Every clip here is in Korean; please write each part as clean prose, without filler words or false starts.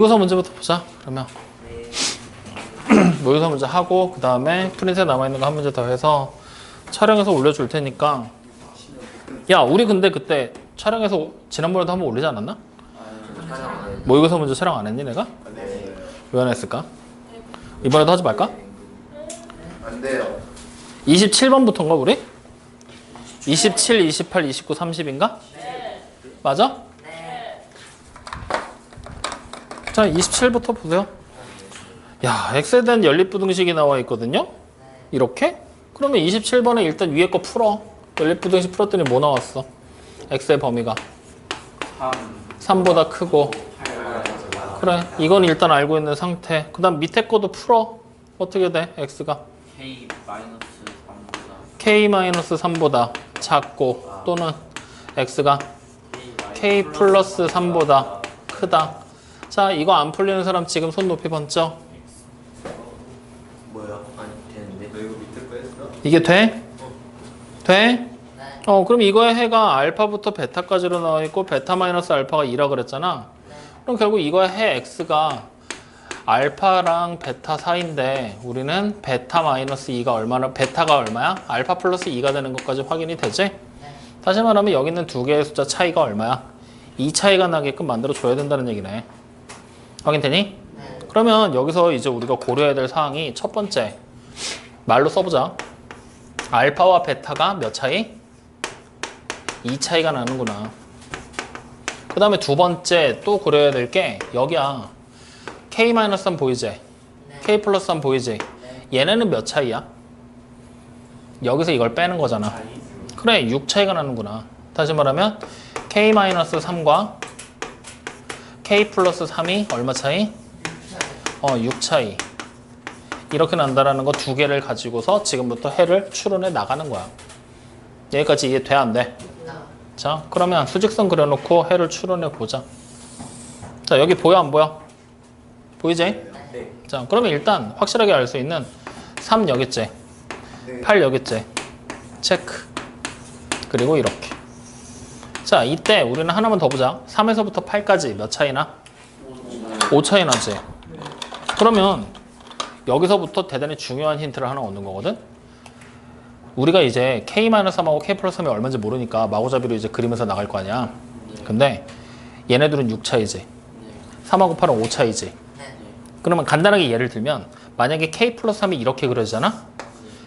모의고사 문제부터 보자. 그러면 모의고사 문제 하고 그 다음에 프린트에 남아있는 거 한 문제 더 해서 촬영해서 올려줄 테니까. 야, 우리 근데 그때 촬영해서 지난번에도 한번 올리지 않았나? 모의고사 문제 촬영 안 했니 내가? 왜 안 했을까? 이번에도 하지 말까? 안 돼요. 27번부터인가 우리? 27, 28, 29, 30인가? 네. 맞아? 네. 자, 27부터 보세요. 야, x에 대한 연립부등식이 나와 있거든요? 이렇게? 그러면 27번에 일단 위에 거 풀어. 연립부등식 풀었더니 뭐 나왔어? x의 범위가 3보다 크고. 그래, 이건 일단 알고 있는 상태. 그 다음 밑에 거도 풀어. 어떻게 돼? x가 k-3보다 작고 또는 x가 k 플러스 3보다 크다. 자, 이거 안 풀리는 사람 지금 손 높이 번쩍. 뭐야? 아니 되는데. 너 이거 밑에 거 했어? 이게 돼? 돼? 네. 그럼 이거의 해가 알파부터 베타까지로 나와 있고 베타 마이너스 알파가 2라 그랬잖아. 그럼 결국 이거의 해 x가 알파랑 베타 사이인데 우리는 베타 마이너스 2가 얼마나, 베타가 얼마야? 알파 플러스 2가 되는 것까지 확인이 되지? 네. 다시 말하면 여기 있는 두 개의 숫자 차이가 얼마야? 2 차이가 나게끔 만들어 줘야 된다는 얘기네. 확인되니? 네. 그러면 여기서 이제 우리가 고려해야 될 사항이 첫 번째, 말로 써보자. 알파와 베타가 몇 차이? 2 차이가 나는구나. 그 다음에 두 번째 또 고려해야 될 게 여기야. k-3 보이지? 네. k 플러스 3 보이지? 네. 얘네는 몇 차이야? 여기서 이걸 빼는 거잖아. 그래, 6 차이가 나는구나. 다시 말하면 k-3과 k 플러스 3이 얼마 차이? 6 차이. 이렇게 난다라는 거 두 개를 가지고서 지금부터 해를 추론해 나가는 거야. 여기까지 이해 돼, 안 돼? 자, 그러면 수직선 그려놓고 해를 추론해 보자. 자, 여기 보여, 안 보여? 보이지? 네. 자, 그러면 일단 확실하게 알 수 있는 3 여기 있지? 네. 8 여기 있지? 체크. 그리고 이렇게. 자, 이때 우리는 하나만 더 보자. 3에서부터 8까지 몇 차이나? 5 차이 나지? 그러면 여기서부터 대단히 중요한 힌트를 하나 얻는 거거든? 우리가 이제 k-3하고 k 플러스 3이 얼마인지 모르니까 마구잡이로 이제 그리면서 나갈 거 아니야. 근데 얘네들은 6 차이지. 3하고 8은 5 차이지. 네. 그러면 간단하게 예를 들면 만약에 k 플러스 3이 이렇게 그려지잖아?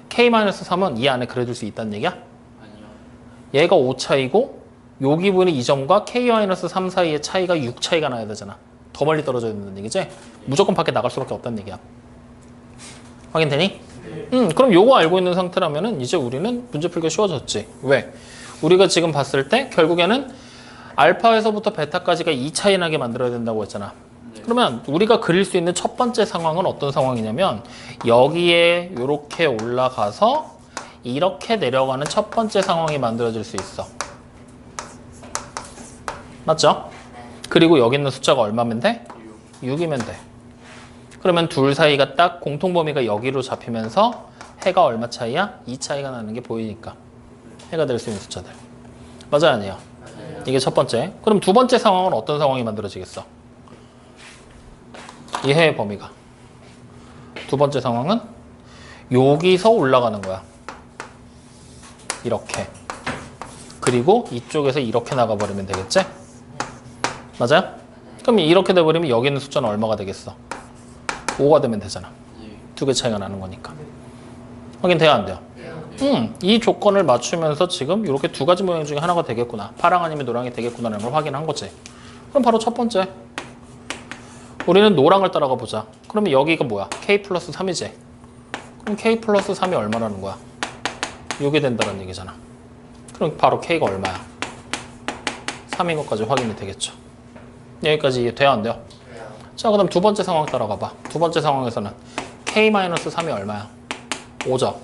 k-3은 이 안에 그려줄 수 있다는 얘기야? 얘가 5 차이고 여기 보이는 이 점과 k-3 사이의 차이가 6 차이가 나야 되잖아. 더 멀리 떨어져야 된다는 얘기지? 무조건 밖에 나갈 수밖에 없다는 얘기야. 확인되니? 그럼 요거 알고 있는 상태라면은 이제 우리는 문제 풀기가 쉬워졌지. 왜? 우리가 지금 봤을 때 결국에는 알파에서부터 베타까지가 2 차이 나게 만들어야 된다고 했잖아. 그러면 우리가 그릴 수 있는 첫 번째 상황은 어떤 상황이냐면 여기에 이렇게 올라가서 이렇게 내려가는 첫 번째 상황이 만들어질 수 있어. 맞죠? 그리고 여기 있는 숫자가 얼마면 돼? 6이면 돼. 그러면 둘 사이가 딱 공통범위가 여기로 잡히면서 해가 얼마 차이야? 2 차이가 나는 게 보이니까 해가 될 수 있는 숫자들. 맞아요, 아니에요? 이게 첫 번째. 그럼 두 번째 상황은 어떤 상황이 만들어지겠어? 이 해의 범위가. 두 번째 상황은 여기서 올라가는 거야. 이렇게. 그리고 이쪽에서 이렇게 나가버리면 되겠지? 맞아요? 그럼 이렇게 돼버리면 여기 있는 숫자는 얼마가 되겠어? 5가 되면 되잖아. 두 개 차이가 나는 거니까. 확인돼요, 안 돼요? 이 조건을 맞추면서 지금 이렇게 두 가지 모양 중에 하나가 되겠구나. 파랑 아니면 노랑이 되겠구나라는 걸 확인한 거지. 그럼 바로 첫 번째. 우리는 노랑을 따라가 보자. 그러면 여기가 뭐야? k 플러스 3이지? 그럼 k 플러스 3이 얼마라는 거야? 6이 된다는 얘기잖아. 그럼 바로 k가 얼마야? 3인 것까지 확인이 되겠죠. 여기까지 이해 돼요, 안 돼요? 자, 그 다음 두 번째 상황 따라가 봐. 두 번째 상황에서는 k-3이 얼마야? 5죠?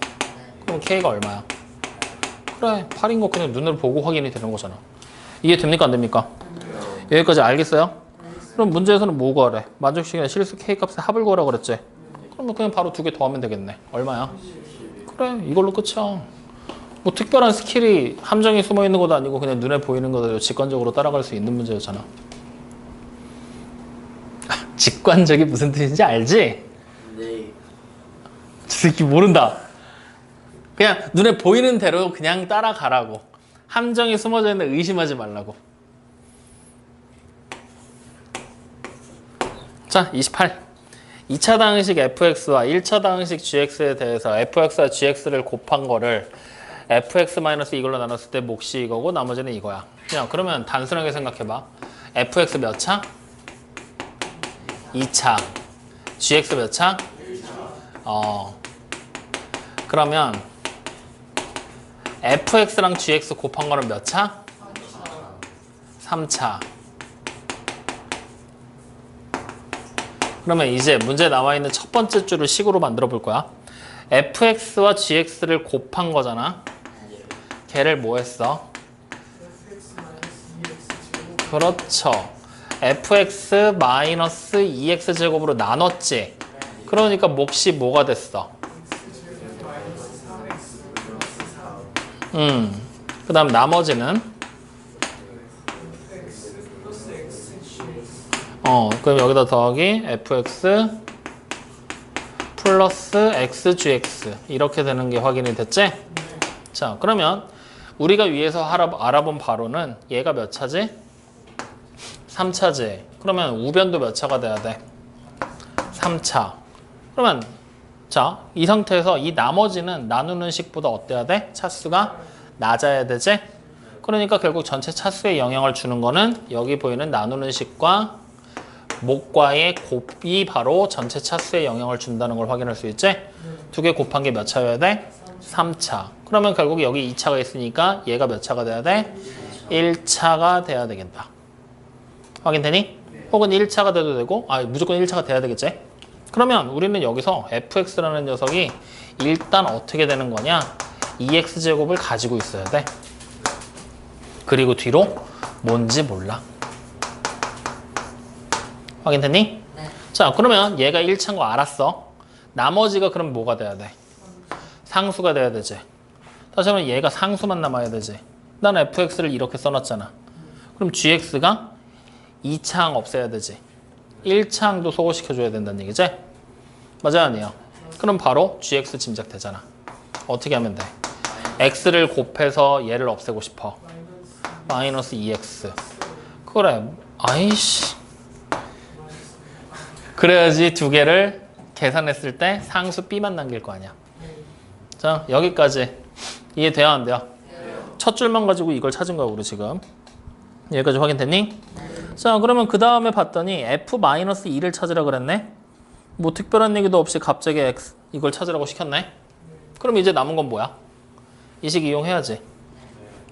그럼 k가 얼마야? 그래, 8인 거 그냥 눈으로 보고 확인이 되는 거잖아. 이해 됩니까, 안 됩니까? 여기까지 알겠어요? 그럼 문제에서는 뭐 구하래? 만족시키는 실수 k값의 합을 구하라고 그랬지? 그러면 그냥 바로 두 개 더하면 되겠네. 얼마야? 그래, 이걸로 끝이야. 뭐 특별한 스킬이 함정이 숨어 있는 것도 아니고 그냥 눈에 보이는 거대로 직관적으로 따라갈 수 있는 문제였잖아. 직관적이 무슨 뜻인지 알지? 네. 저 새끼 모른다. 그냥 눈에 보이는 대로 그냥 따라가라고. 함정이 숨어져 있는데 의심하지 말라고. 자, 28. 2차 당식 fx와 1차 당식 gx에 대해서 fx와 gx를 곱한 거를 fx 이걸로 나눴을 때 몫이 이거고 나머지는 이거야. 야, 그러면 단순하게 생각해봐. fx 몇 차? 2차. gx 몇 차? 1차. 그러면 fx랑 gx 곱한 거는 몇 차? 3차. 그러면 이제 문제에 나와 있는 첫 번째 줄을 식으로 만들어 볼 거야. fx와 gx를 곱한 거잖아. 걔를 뭐 했어? 그렇죠. fx 마이너스 2x 제곱으로 나눴지. 그러니까 몫이 뭐가 됐어? 그 다음 나머지는 그럼 여기다 더하기 fx 플러스 xgx 이렇게 되는 게 확인이 됐지? 자, 그러면 우리가 위에서 알아본 바로는 얘가 몇 차지? 3차지. 그러면 우변도 몇 차가 돼야 돼? 3차. 그러면 자, 이 상태에서 이 나머지는 나누는 식보다 어때야 돼? 차수가 낮아야 되지? 그러니까 결국 전체 차수에 영향을 주는 거는 여기 보이는 나누는 식과 목과의 곱이 바로 전체 차수에 영향을 준다는 걸 확인할 수 있지? 두 개 곱한 게 몇 차여야 돼? 3차. 그러면 결국 여기 2차가 있으니까 얘가 몇 차가 돼야 돼? 1차가 돼야 되겠다. 확인되니? 혹은 1차가 돼도 되고 무조건 1차가 돼야 되겠지? 그러면 우리는 여기서 fx라는 녀석이 일단 어떻게 되는 거냐? 2x제곱을 가지고 있어야 돼. 그리고 뒤로 뭔지 몰라. 확인됐니? 네. 자, 그러면 얘가 1차인 거 알았어. 나머지가 그럼 뭐가 돼야 돼? 상수가 돼야 되지. 다시 하면 얘가 상수만 남아야 되지. 난 fx를 이렇게 써놨잖아. 그럼 gx가 2차항 없애야 되지. 1차항도 소거시켜줘야 된다는 얘기지? 맞아, 아니에요? 그럼 바로 gx 짐작되잖아. 어떻게 하면 돼? x를 곱해서 얘를 없애고 싶어. 마이너스 2x. 그래. 아이씨. 그래야지 두 개를 계산했을 때 상수 b만 남길 거 아니야. 자, 여기까지 이해돼야 안 돼요? 첫 줄만 가지고 이걸 찾은 거야, 우리 지금. 여기까지 확인됐니? 자, 그러면 그 다음에 봤더니 f-2를 찾으라 그랬네? 뭐 특별한 얘기도 없이 갑자기 x 이걸 찾으라고 시켰네? 그럼 이제 남은 건 뭐야? 이 식 이용해야지.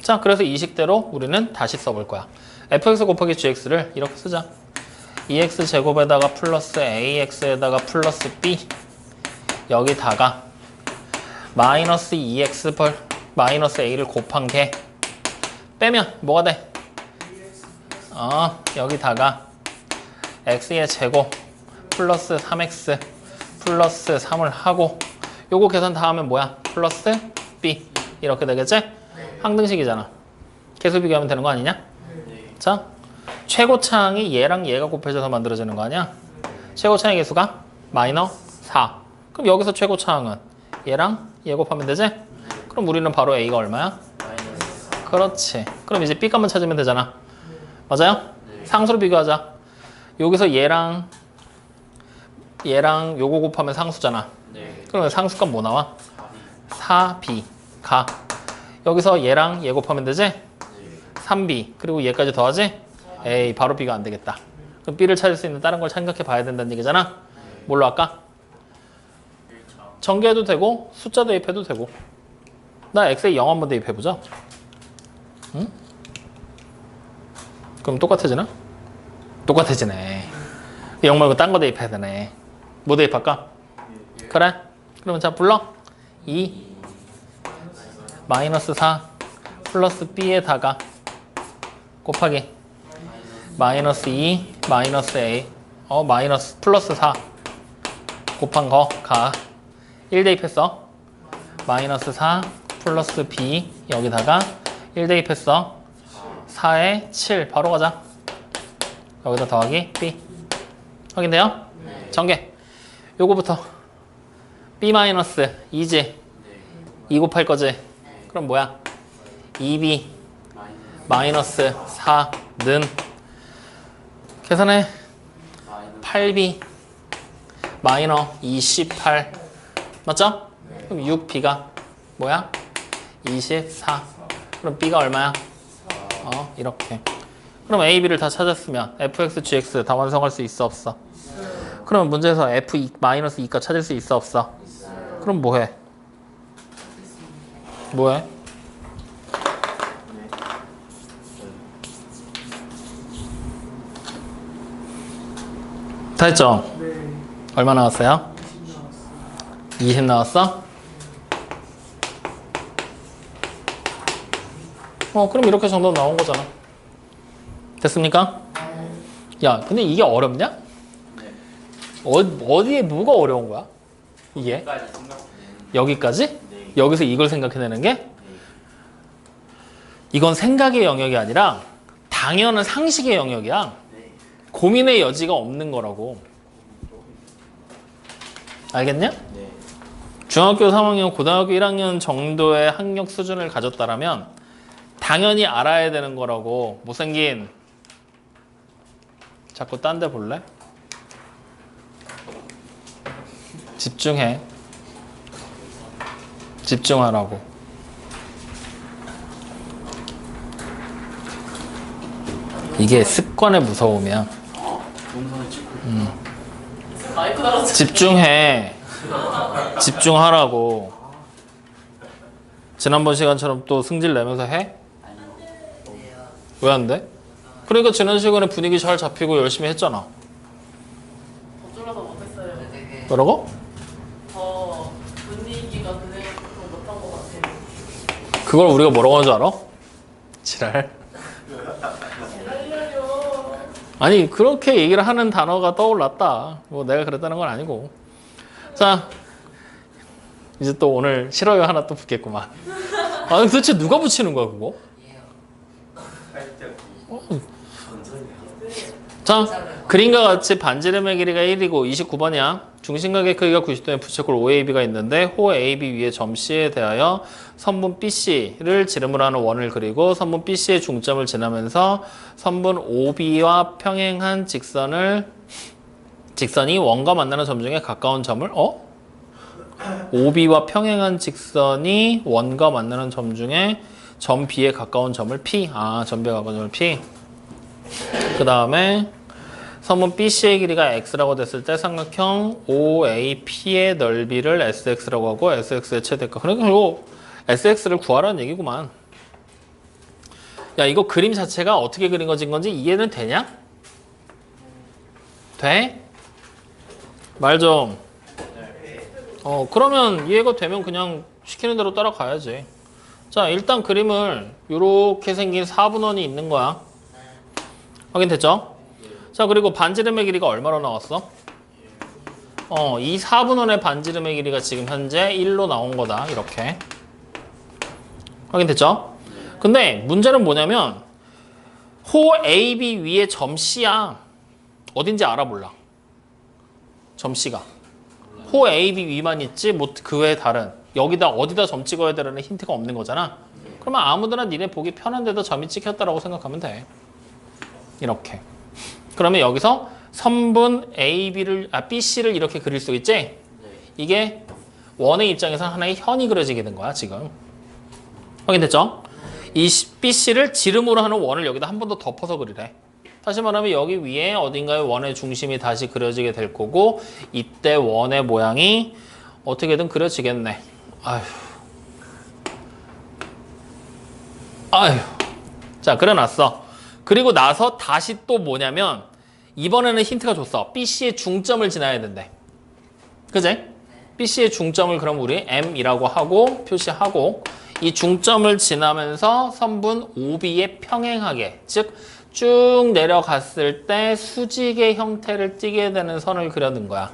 자, 그래서 이 식대로 우리는 다시 써볼 거야. fx 곱하기 gx를 이렇게 쓰자. 2x 제곱에다가 플러스 ax에다가 플러스 b 여기다가 마이너스 2x 벌 마이너스 a를 곱한 게 빼면 뭐가 돼? 여기다가 x의 제곱 플러스 3x 플러스 3을 하고 요거 계산 다 하면 뭐야? 플러스 b 이렇게 되겠지? 항등식이잖아. 계수 비교하면 되는 거 아니냐? 자, 최고차항이 얘랑 얘가 곱해져서 만들어지는 거 아니야? 최고차항의 개수가 마이너 4. 그럼 여기서 최고차항은 얘랑 얘 곱하면 되지? 그럼 우리는 바로 a가 얼마야? 그렇지. 그럼 이제 b 값만 찾으면 되잖아. 맞아요? 상수로 비교하자. 여기서 얘랑 요거 곱하면 상수잖아. 그러면 상수값 뭐 나와? 4b 가. 여기서 얘랑 얘 곱하면 되지? 3b 그리고 얘까지 더하지? 에이, 바로 b가 안 되겠다. 그럼 b를 찾을 수 있는 다른 걸 생각해 봐야 된다는 얘기잖아. 뭘로 할까? 전개해도 되고 숫자 대입해도 되고. 나 x에 0 한번 대입해보자. 응? 그럼 똑같아지나? 똑같아지네. 0 말고 딴 거 대입해야 되네. 뭐 대입할까? 그래? 그러면 자, 불러. 2 마이너스 4 플러스 b에다가 곱하기 마이너스 2 마이너스 a 마이너스 플러스 4 곱한 거 가 1 대입했어. 마이너스 4 플러스 b 여기다가 1 대입했어. 4에 7 바로 가자. 여기다 더하기 b 확인돼요? 전개. 요거부터 B-2지 2 곱할 거지. 그럼 뭐야? 2B 마이너스 4는 계산해. 8B 마이너 28 맞죠? 그럼 6B가 뭐야? 24. 그럼 B가 얼마야? 이렇게. 그럼 A, B를 다 찾았으면 fx, gx 다 완성할 수 있어 없어? 그러면 문제에서 f 마이너스 2가 찾을 수 있어 없어? 그럼 뭐해? 뭐해? 다 했죠? 얼마 나왔어요? 20 나왔어? 그럼 이렇게 정답 나온 거잖아. 됐습니까? 야, 근데 이게 어렵냐? 어디에 뭐가 어려운 거야? 이게? 여기까지? 여기서 이걸 생각해내는 게? 이건 생각의 영역이 아니라 당연한 상식의 영역이야. 고민의 여지가 없는 거라고. 알겠냐? 중학교 3학년, 고등학교 1학년 정도의 학력 수준을 가졌다라면 당연히 알아야 되는 거라고. 못생긴. 자꾸 딴 데 볼래? 집중해. 집중하라고. 이게 습관의 무서움이야. 마이크 달았어. 집중해. 집중하라고. 지난번 시간처럼 또 승질 내면서 해? 왜 안 돼? 그러니까 지난 시간에 분위기 잘 잡히고 열심히 했잖아. 더 졸라서 못했어요. 뭐라고? 더 분위기가 그대로 좀 못한 것 같아요. 그걸 우리가 뭐라고 하는 줄 알아? 지랄. 기다려요. 아니 그렇게 얘기를 하는 단어가 떠올랐다. 뭐 내가 그랬다는 건 아니고. 자 이제 또 오늘 싫어요 하나 또 붙겠구만. 아 도대체 누가 붙이는 거야 그거? 자 그림과 같이 반지름의 길이가 1이고 29번이야. 중심각의 크기가 90도의 부채꼴 OAB가 있는데 호 AB 위에 점 C에 대하여 선분 BC를 지름으로 하는 원을 그리고 선분 BC의 중점을 지나면서 선분 OB와 평행한 직선이 원과 만나는 점 중에 가까운 점을 OB와 평행한 직선이 원과 만나는 점 중에 점 B에 가까운 점을 P. 점 B에 가까운 점을 P. 그 다음에 선분 BC의 길이가 X라고 됐을 때 삼각형 OAP의 넓이를 SX라고 하고 SX의 최대값. 그러니까 결국 SX를 구하라는 얘기구만. 야 이거 그림 자체가 어떻게 그린 건지 이해는 되냐? 돼? 말 좀. 그러면 이해가 되면 그냥 시키는 대로 따라가야지. 자 일단 그림을 이렇게 생긴 4분원이 있는 거야. 확인됐죠? 자 그리고 반지름의 길이가 얼마로 나왔어? 이 4분원의 반지름의 길이가 지금 현재 1로 나온 거다. 이렇게. 확인됐죠? 근데 문제는 뭐냐면 호 AB 위에 점 C야. 어딘지 알아 몰라? 점 C가. 호 AB 위만 있지 뭐 그 외에 다른 여기다 어디다 점 찍어야 되라는 힌트가 없는 거잖아. 그러면 아무데나 니네 보기 편한 데다 점이 찍혔다라고 생각하면 돼. 이렇게. 그러면 여기서 선분 BC를 이렇게 그릴 수 있지? 이게 원의 입장에서 하나의 현이 그려지게 된 거야 지금. 확인됐죠? 이 BC를 지름으로 하는 원을 여기다 한 번 더 덮어서 그리래. 다시 말하면 여기 위에 어딘가에 원의 중심이 다시 그려지게 될 거고 이때 원의 모양이 어떻게든 그려지겠네. 아휴. 자 그려놨어. 그리고 나서 다시 또 뭐냐면 이번에는 힌트가 줬어. BC의 중점을 지나야 된대. 그지? BC의 중점을 그럼 우리 M이라고 하고 표시하고 이 중점을 지나면서 선분 OB에 평행하게 즉 쭉 내려갔을 때 수직의 형태를 띠게 되는 선을 그려둔 거야.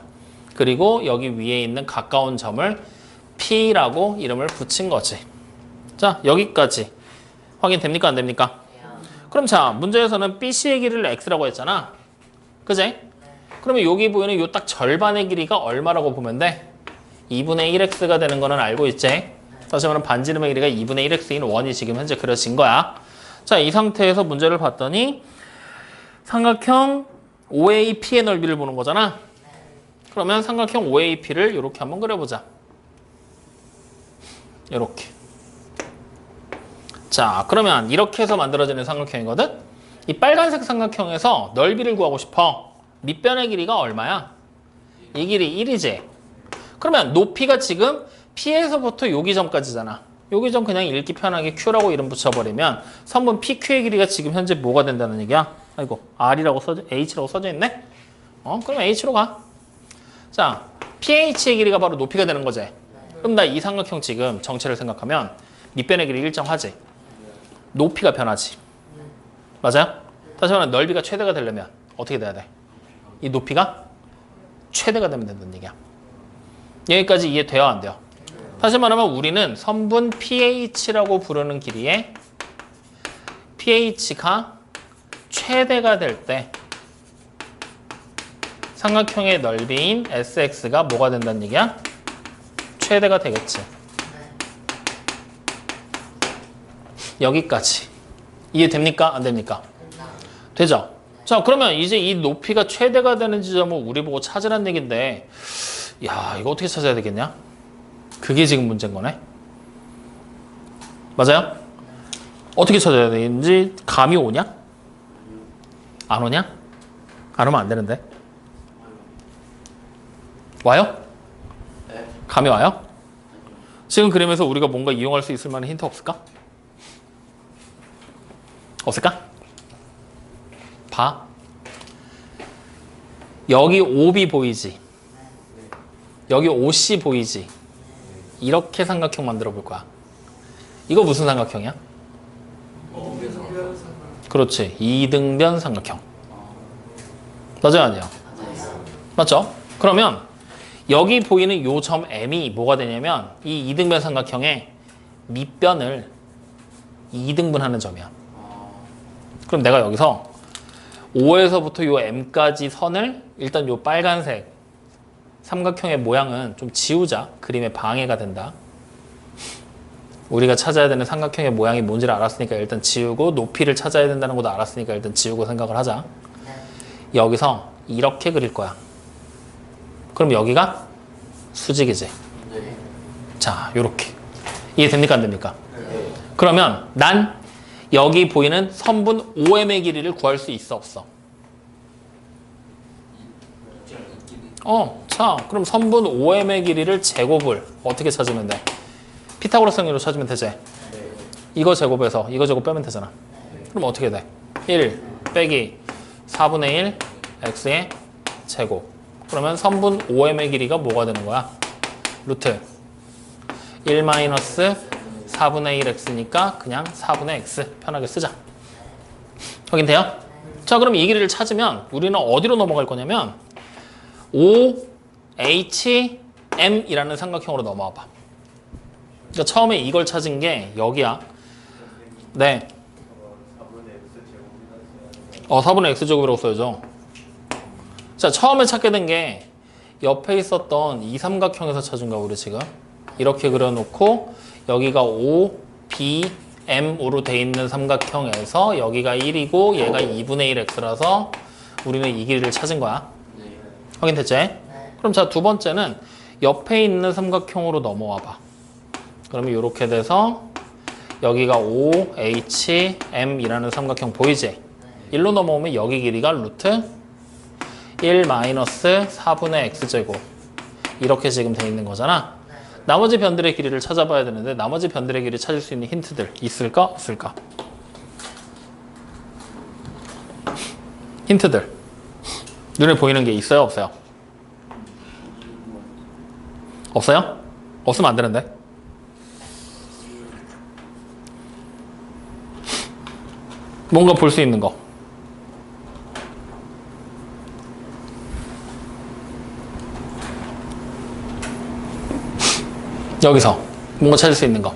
그리고 여기 위에 있는 가까운 점을 P라고 이름을 붙인 거지. 자 여기까지 확인됩니까 안 됩니까? 그럼 자 문제에서는 BC의 길이를 X라고 했잖아. 그지? 그러면 여기 보이는 요 딱 절반의 길이가 얼마라고 보면 돼? 2분의 1x가 되는 거는 알고 있지? 다시 말하면 반지름의 길이가 2분의 1x인 원이 지금 현재 그려진 거야. 자, 이 상태에서 문제를 봤더니 삼각형 OAP의 넓이를 보는 거잖아. 그러면 삼각형 OAP를 이렇게 한번 그려보자. 이렇게. 자, 그러면 이렇게 해서 만들어지는 삼각형이거든? 이 빨간색 삼각형에서 넓이를 구하고 싶어. 밑변의 길이가 얼마야? 이 길이 1이지. 그러면 높이가 지금 P에서부터 여기 점까지잖아. 여기 점 그냥 읽기 편하게 Q라고 이름 붙여버리면 선분 PQ의 길이가 지금 현재 뭐가 된다는 얘기야? 아이고, R이라고 H라고 써져 있네? 그럼 H로 가. 자, PH의 길이가 바로 높이가 되는 거지. 그럼 나 이 삼각형 지금 정체를 생각하면 밑변의 길이 일정하지. 높이가 변하지. 맞아요? 다시 말하면 넓이가 최대가 되려면 어떻게 돼야 돼? 이 높이가 최대가 되면 된다는 얘기야. 여기까지 이해돼요? 안 돼요? 다시 말하면 우리는 선분 PH라고 부르는 길이에 PH가 최대가 될 때 삼각형의 넓이인 SX가 뭐가 된다는 얘기야? 최대가 되겠지. 여기까지. 이해됩니까? 안 됩니까? 되죠? 자, 그러면 이제 이 높이가 최대가 되는 지점을 우리 보고 찾으라는 얘기인데, 야, 이거 어떻게 찾아야 되겠냐? 그게 지금 문제인 거네. 맞아요? 어떻게 찾아야 되는지 감이 오냐? 안 오냐? 안 오면 안 되는데. 와요? 네. 감이 와요? 지금 그림에서 우리가 뭔가 이용할 수 있을 만한 힌트 없을까? 없을까? 봐. 여기 OB 보이지? 여기 OC 보이지? 이렇게 삼각형 만들어 볼 거야. 이거 무슨 삼각형이야? 그렇지. 이등변 삼각형. 맞아요, 아니에요? 맞죠? 그러면 여기 보이는 요 점 M이 뭐가 되냐면 이 이등변 삼각형의 밑변을 2등분하는 점이야. 그럼 내가 여기서 O에서부터 요 M까지 선을 일단 요 빨간색 삼각형의 모양은 좀 지우자. 그림에 방해가 된다. 우리가 찾아야 되는 삼각형의 모양이 뭔지를 알았으니까 일단 지우고, 높이를 찾아야 된다는 것도 알았으니까 일단 지우고 생각을 하자. 여기서 이렇게 그릴 거야. 그럼 여기가 수직이지. 네. 자, 요렇게. 이해됩니까? 안 됩니까? 네. 그러면 난 여기 보이는 선분 OM의 길이를 구할 수 있어, 없어? 자, 그럼 선분 OM의 길이를 제곱을 어떻게 찾으면 돼? 피타고라스 정리로 찾으면 되지? 네. 이거 제곱해서 이거 제곱 빼면 되잖아. 그럼 어떻게 돼? 1 빼기 4분의 1 x의 제곱. 그러면 선분 OM의 길이가 뭐가 되는 거야? 루트 1 마이너스 4분의 1x니까 그냥 4분의 x 편하게 쓰자. 확인돼요? 자, 그럼 이 길이를 찾으면 우리는 어디로 넘어갈 거냐면 OHM이라는 삼각형으로 넘어와 봐. 그러니까 처음에 이걸 찾은 게 여기야. 네. 4분의 x제곱이라고 써야죠. 자, 처음에 찾게 된 게 옆에 있었던 이 삼각형에서 찾은 거야, 우리 지금. 이렇게 그려놓고 여기가 O, B, M으로 돼 있는 삼각형에서 여기가 1이고 얘가 2분의 1 x라서 우리는 이 길이를 찾은 거야. 네. 확인됐지? 그럼 자, 두 번째는 옆에 있는 삼각형으로 넘어와 봐. 그러면 이렇게 돼서 여기가 OHM이라는 삼각형 보이지? 1로 넘어오면 여기 길이가 루트 1 마이너스 4분의 x제곱. 이렇게 지금 돼 있는 거잖아. 나머지 변들의 길이를 찾아봐야 되는데 나머지 변들의 길이 찾을 수 있는 힌트들 있을까? 없을까? 힌트들. 눈에 보이는 게 있어요? 없어요? 없어요? 없으면 안 되는데. 뭔가 볼 수 있는 거. 여기서 뭔가 찾을 수 있는 거.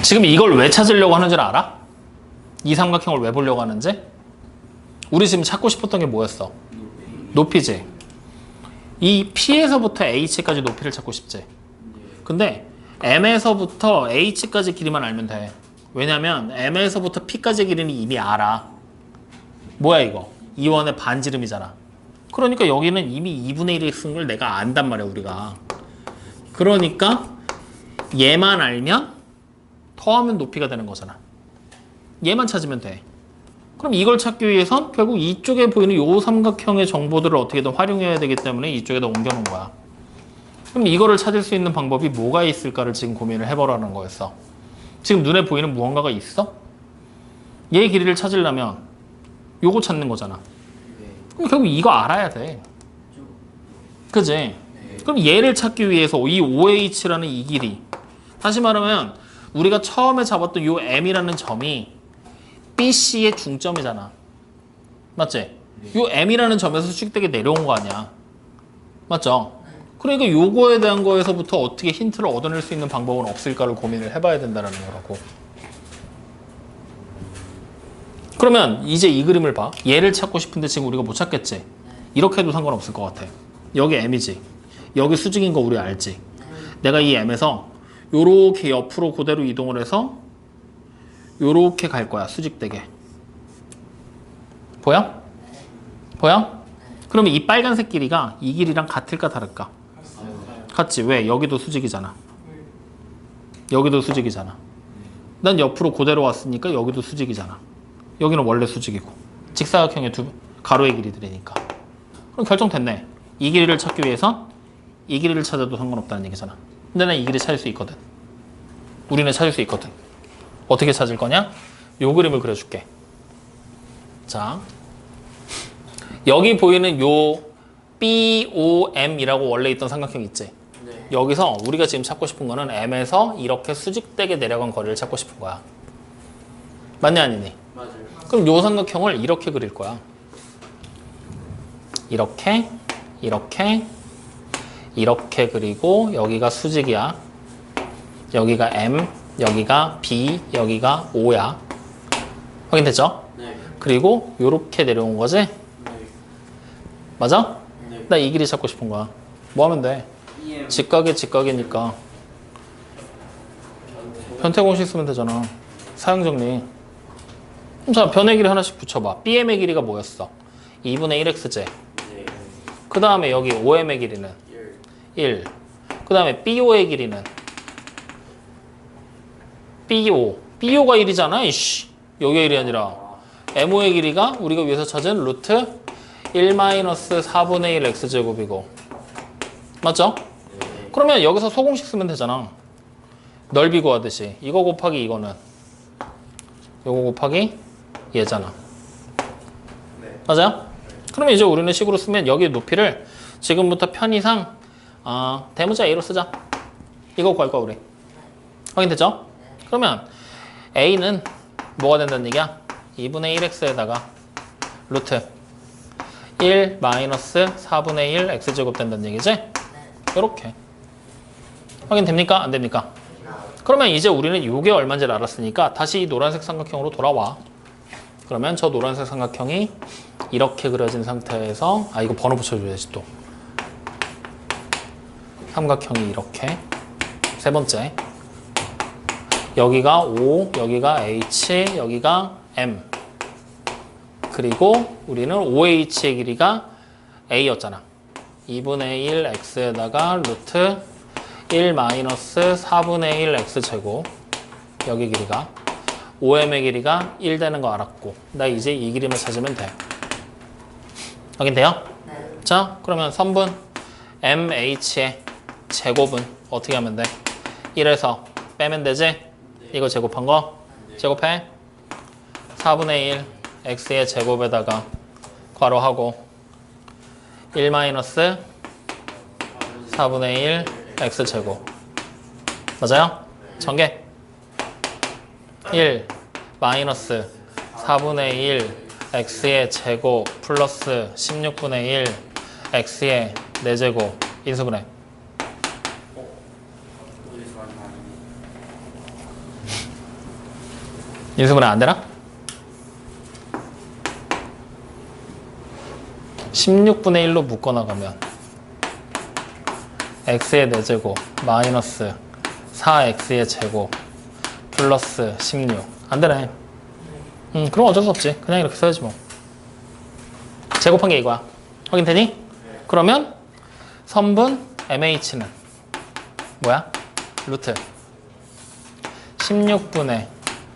지금 이걸 왜 찾으려고 하는 줄 알아? 이 삼각형을 왜 보려고 하는지? 우리 지금 찾고 싶었던 게 뭐였어? 높이지. 이 P에서부터 H까지 높이를 찾고 싶지. 근데 M에서부터 H까지 길이만 알면 돼. 왜냐면 M에서부터 P까지 길이는 이미 알아. 뭐야 이거? 이원의 반지름이잖아. 그러니까 여기는 이미 2분의 1이 쓴 걸 내가 안단 말이야 우리가. 그러니까 얘만 알면 더하면 높이가 되는 거잖아. 얘만 찾으면 돼. 그럼 이걸 찾기 위해선 결국 이쪽에 보이는 요 삼각형의 정보들을 어떻게든 활용해야 되기 때문에 이쪽에다 옮겨놓은 거야. 그럼 이거를 찾을 수 있는 방법이 뭐가 있을까를 지금 고민을 해보라는 거였어. 지금 눈에 보이는 무언가가 있어? 얘 길이를 찾으려면 요거 찾는 거잖아. 그럼 결국 이거 알아야 돼. 그지? 그럼 얘를 찾기 위해서 이 OH라는 이 길이, 다시 말하면 우리가 처음에 잡았던 요 M이라는 점이 BC의 중점이잖아. 맞지? 요 M이라는 점에서 수직되게 내려온 거 아니야. 맞죠? 그러니까 요거에 대한 거에서부터 어떻게 힌트를 얻어낼 수 있는 방법은 없을까를 고민을 해봐야 된다는 거라고. 그러면 이제 이 그림을 봐. 얘를 찾고 싶은데 지금 우리가 못 찾겠지? 이렇게 해도 상관없을 것 같아. 여기 M이지. 여기 수직인 거 우리 알지? 내가 이 M에서 요렇게 옆으로 그대로 이동을 해서 요렇게 갈 거야. 수직되게. 보여? 보여? 그러면 이 빨간색 길이가 이 길이랑 같을까 다를까? 같지. 왜? 여기도 수직이잖아. 여기도 수직이잖아. 난 옆으로 그대로 왔으니까 여기도 수직이잖아. 여기는 원래 수직이고 직사각형의 두 가로의 길이들이니까. 그럼 결정됐네. 이 길이를 찾기 위해선 이 길이를 찾아도 상관없다는 얘기잖아. 근데 난 이 길이 찾을 수 있거든. 우리는 찾을 수 있거든. 어떻게 찾을 거냐? 요 그림을 그려줄게. 자, 여기 보이는 요 BOM이라고 원래 있던 삼각형 있지? 네. 여기서 우리가 지금 찾고 싶은 거는 M에서 이렇게 수직되게 내려간 거리를 찾고 싶은 거야. 맞니 아니니? 맞아요. 그럼 요 삼각형을 이렇게 그릴 거야. 이렇게, 이렇게, 이렇게 그리고 여기가 수직이야. 여기가 M, 여기가 B, 여기가 O야. 확인됐죠? 네. 그리고 요렇게 내려온 거지? 네. 맞아? 네. 나 이 길이 찾고 싶은 거야. 뭐 하면 돼? EM. 직각에 직각이니까 변태공식 쓰면 되잖아. 사용정리. 그럼 자, 변의 길이 하나씩 붙여봐. BM의 길이가 뭐였어? 2분의 1xj. 네. 그 다음에 여기 OM의 길이는 1. 1. 그 다음에 BO의 길이는 BO. BO가 1이잖아. 이씨. 여기가 1이 아니라 MO의 길이가 우리가 위에서 찾은 루트 1-4분의 1 x제곱이고. 맞죠? 네. 그러면 여기서 소공식 쓰면 되잖아. 넓이 구하듯이. 이거 곱하기 이거는 요거 곱하기 얘잖아. 네. 맞아요? 그러면 이제 우리는 식으로 쓰면 여기 높이를 지금부터 편의상 대문자 A로 쓰자. 이거 구할 거야 우리. 확인됐죠? 그러면 A는 뭐가 된다는 얘기야? 2분의 1x에다가 루트 1-4분의 1 x제곱 된다는 얘기지? 이렇게. 확인됩니까? 안 됩니까? 그러면 이제 우리는 이게 얼마인지를 알았으니까 다시 이 노란색 삼각형으로 돌아와. 그러면 저 노란색 삼각형이 이렇게 그려진 상태에서 이거 번호 붙여줘야지 또. 삼각형이 이렇게. 세 번째. 여기가 O, 여기가 H, 여기가 M. 그리고 우리는 OH의 길이가 A였잖아. 2분의 1 X에다가 루트 1-4분의 1 X제곱. 여기 길이가. OM의 길이가 1 되는 거 알았고. 나 이제 이 길이만 찾으면 돼. 확인돼요? 네. 자, 그러면 선분 MH의 제곱은 어떻게 하면 돼? 1에서 빼면 되지? 이거 제곱한 거? 제곱해. 4분의 1 x의 제곱에다가 괄호하고 1-4분의 1 x제곱. 맞아요? 전개. 1-4분의 1 x의 제곱 플러스 16분의 1 x의 4제곱 인수분해. 인수분해 안 되나? 16분의 1로 묶어나가면 x의 4제곱 마이너스 4x의 제곱 플러스 16. 안 되네. 그럼 어쩔 수 없지. 그냥 이렇게 써야지 뭐. 제곱한 게 이거야. 확인되니? 그러면 선분 MH는 뭐야? 루트 16분의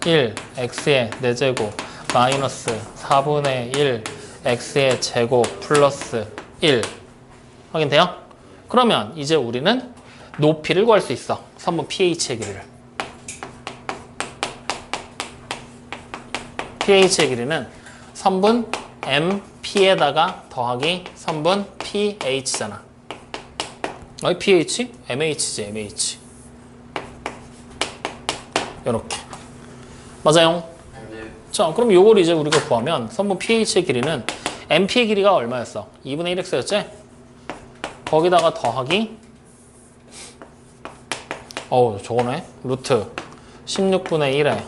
1 x의 4제곱 마이너스 4분의 1 x의 제곱 플러스 1. 확인돼요? 그러면 이제 우리는 높이를 구할 수 있어. 선분 pH의 길이를. pH의 길이는 선분 MP에다가 더하기 선분 pH잖아. 어이 pH? MH지, MH. 요렇게. 맞아요? 자, 그럼 요걸 이제 우리가 구하면 선분 pH의 길이는 MP의 길이가 얼마였어? 2분의 1x였지? 거기다가 더하기 저거네. 루트 16분의 1에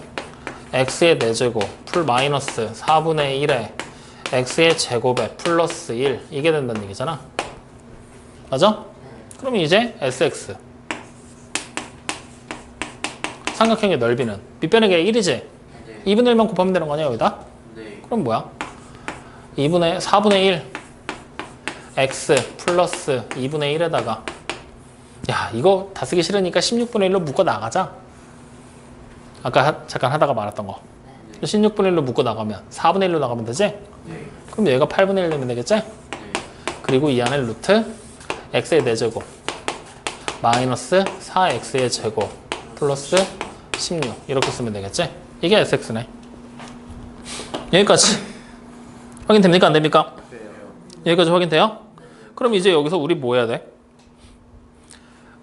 x의 4제곱 풀 마이너스 4분의 1에 x의 제곱에 플러스 1 이게 된다는 얘기잖아. 맞아? 그럼 이제 sx 삼각형의 넓이는 밑변의 게 1이지? 2분의 1만 곱하면 되는 거 아니야 여기다? 그럼 뭐야? 4분의 1 x 플러스 2분의 1에다가 야 이거 다 쓰기 싫으니까 16분의 1로 묶어 나가자. 아까 잠깐 하다가 말았던 거 16분의 1로 묶어 나가면 4분의 1로 나가면 되지? 그럼 얘가 8분의 1 내면 되겠지? 그리고 이 안에 루트 x의 4제곱 마이너스 4x의 제곱 플러스 16 이렇게 쓰면 되겠지? 이게 sx네. 여기까지 확인됩니까? 안 됩니까? 여기까지 확인돼요? 그럼 이제 여기서 우리 뭐 해야 돼?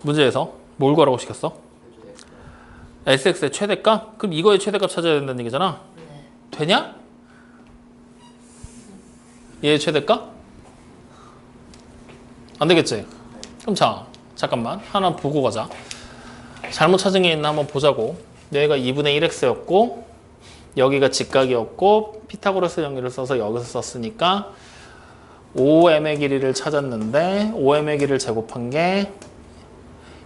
문제에서 뭘 구하라고 시켰어? sx의 최대값? 그럼 이거의 최대값 찾아야 된다는 얘기잖아. 되냐? 얘의 최대값? 안 되겠지? 그럼 자, 잠깐만 하나 보고 가자. 잘못 찾은 게 있나 한번 보자고. 여기가 2분의 1x였고 여기가 직각이었고 피타고라스 정리를 써서 여기서 썼으니까 5m의 길이를 찾았는데 5m의 길이를 제곱한 게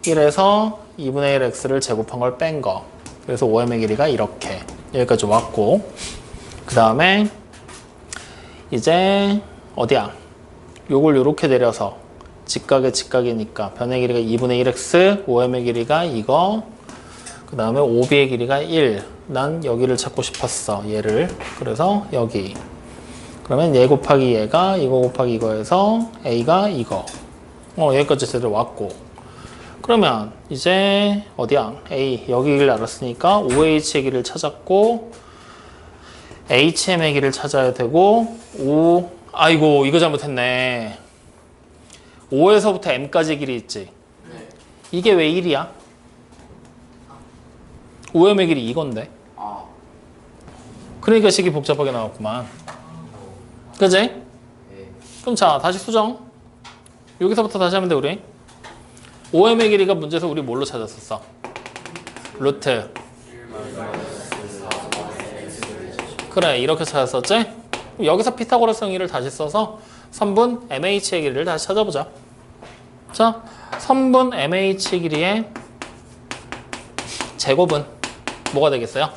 1에서 2분의 1 x를 제곱한 걸 뺀 거. 그래서 5m의 길이가 이렇게 여기까지 왔고 그 다음에 이제 어디야? 요걸 요렇게 내려서 직각의 직각이니까 변의 길이가 2분의 1x 5m의 길이가 이거 그 다음에 5b의 길이가 1. 난 여기를 찾고 싶었어. 얘를. 그래서 여기. 그러면 얘 곱하기 얘가 이거 곱하기 이거에서 a가 이거. 여기까지 제대로 왔고. 그러면 이제 어디야? a 여기를 알았으니까 5h의 길이를 찾았고 hm의 길이를 찾아야 되고 아이고 이거 잘못했네. 5에서부터 m까지 길이 있지. 이게 왜 1이야? 5m의 길이 이건데. 그러니까 식이 복잡하게 나왔구만. 그지? 그럼 자 다시 수정. 여기서부터 다시 하면 돼 우리. 5m의 길이가 문제에서 우리 뭘로 찾았었어? 루트. 그래 이렇게 찾았었지? 여기서 피타고라스 정리를 다시 써서 선분 MH의 길이를 다시 찾아보자. 자, 선분 MH의 길이의 제곱은 뭐가 되겠어요?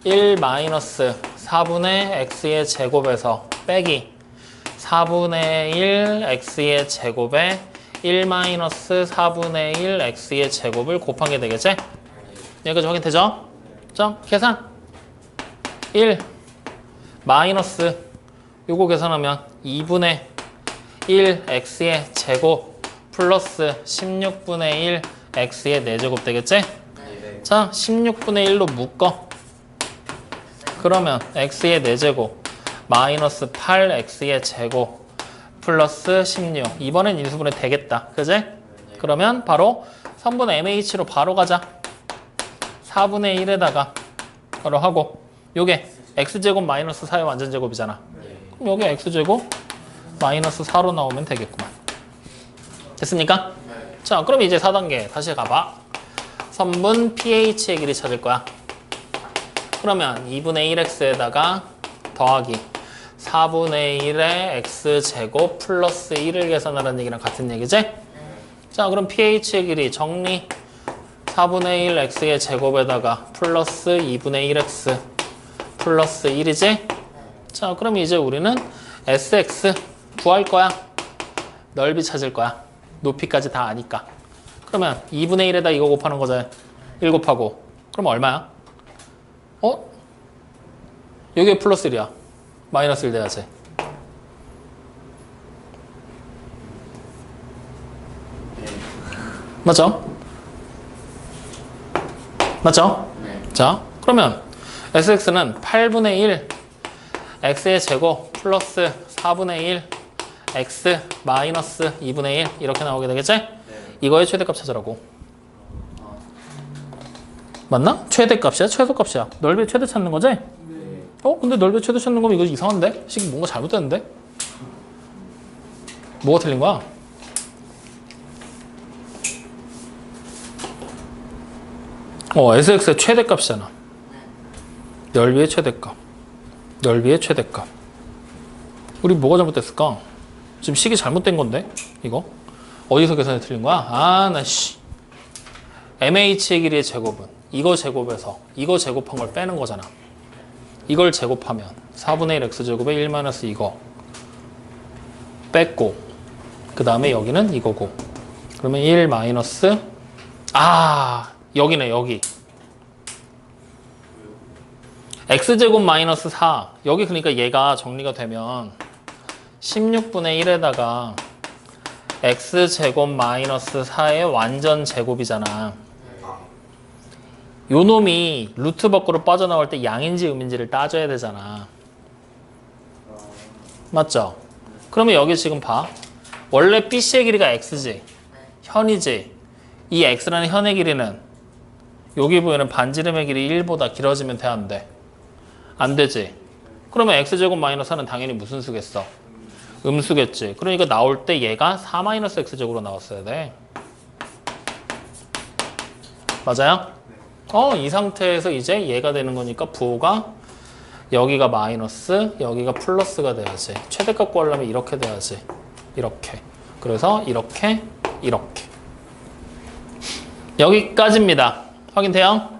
1 마이너스 4분의 x의 제곱에서 빼기 4분의 1 x의 제곱에 1 마이너스 4분의 1 x의 제곱을 곱한 게 되겠지? 여기까지 확인되죠? 자, 계산 1 마이너스 요거 계산하면 2분의 1 x의 제곱 플러스 16분의 1 x의 4제곱 되겠지? 자, 16분의 1로 묶어. 그러면 x의 4제곱 마이너스 8x의 제곱 플러스 16. 이번엔 인수분해 되겠다. 그지? 그러면 바로 선분 MH로 바로 가자. 4분의 1에다가 바로 하고 요게 x제곱 마이너스 4의 완전제곱이잖아. 그럼 여기 x제곱 마이너스 4로 나오면 되겠구만. 됐습니까? 자, 그럼 이제 4단계 다시 가봐. 선분 pH의 길이 찾을 거야. 그러면 2분의 1x에다가 더하기 4분의 1의 x제곱 플러스 1을 계산하라는 얘기랑 같은 얘기지? 자, 그럼 pH의 길이 정리. 4분의 1 x의 제곱에다가 플러스 2분의 1x 플러스 1이지? 자, 그럼 이제 우리는 sx 구할 거야. 넓이 찾을 거야. 높이까지 다 아니까. 그러면 2분의 1에다 이거 곱하는 거잖아. 1 곱하고. 그럼 얼마야? 여기에 플러스 1이야. 마이너스 1 돼야지. 맞죠? 맞죠? 네. 자, 그러면 sx는 8분의 1 x의 제곱 플러스 4분의 1 x 마이너스 2분의 1 이렇게 나오게 되겠지? 네. 이거의 최대값 찾으라고. 맞나? 최대값이야? 최소값이야? 넓이의 최대 찾는 거지? 네. 근데 넓이의 최대 찾는 거면 이거 이상한데? 식 뭔가 잘못됐는데? 뭐가 틀린 거야? sx의 최대값이잖아. 넓이의 최대값. 넓이의 최대값. 우리 뭐가 잘못됐을까? 지금 식이 잘못된 건데? 이거? 어디서 계산이 틀린 거야? MH의 길이의 제곱은 이거 제곱에서 이거 제곱한 걸 빼는 거잖아. 이걸 제곱하면 4분의 1 x제곱에 1 마이너스 이거 뺐고 그 다음에 여기는 이거고 그러면 1 마이너스 여기네 여기 x제곱 마이너스 4 여기 그러니까 얘가 정리가 되면 16분의 1에다가 x제곱 마이너스 4의 완전 제곱이잖아. 요 놈이 루트 밖으로 빠져나올 때 양인지 음인지를 따져야 되잖아. 맞죠? 그러면 여기 지금 봐. 원래 BC의 길이가 x지. 현이지. 이 x라는 현의 길이는 여기 보이는 반지름의 길이 1보다 길어지면 돼, 안 돼? 안 되지. 그러면 x제곱 마이너스 4는 당연히 무슨 수겠어? 음수겠지. 그러니까 나올 때 얘가 4-x제곱으로 나왔어야 돼. 맞아요? 이 상태에서 이제 얘가 되는 거니까 부호가 여기가 마이너스, 여기가 플러스가 돼야지. 최대값 구하려면 이렇게 돼야지. 이렇게. 그래서 이렇게, 이렇게. 여기까지입니다. 확인돼요?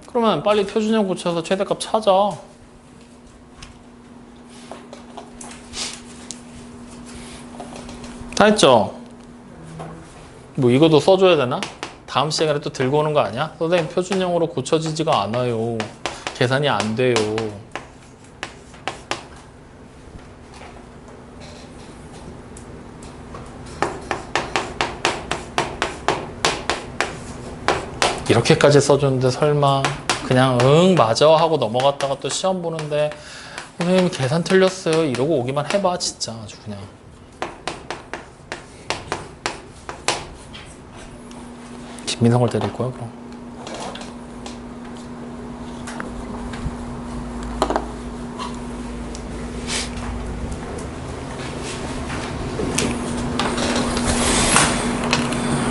그러면 빨리 표준형 고쳐서 최대값 찾아. 다 했죠? 뭐 이것도 써줘야 되나? 다음 시간에 또 들고 오는 거 아니야? 선생님 표준형으로 고쳐지지가 않아요. 계산이 안 돼요. 이렇게까지 써줬는데 설마 그냥 응 맞아 하고 넘어갔다가 또 시험 보는데 선생님 계산 틀렸어요 이러고 오기만 해봐 진짜 아주 그냥. 김민성을 때릴 거야 그럼.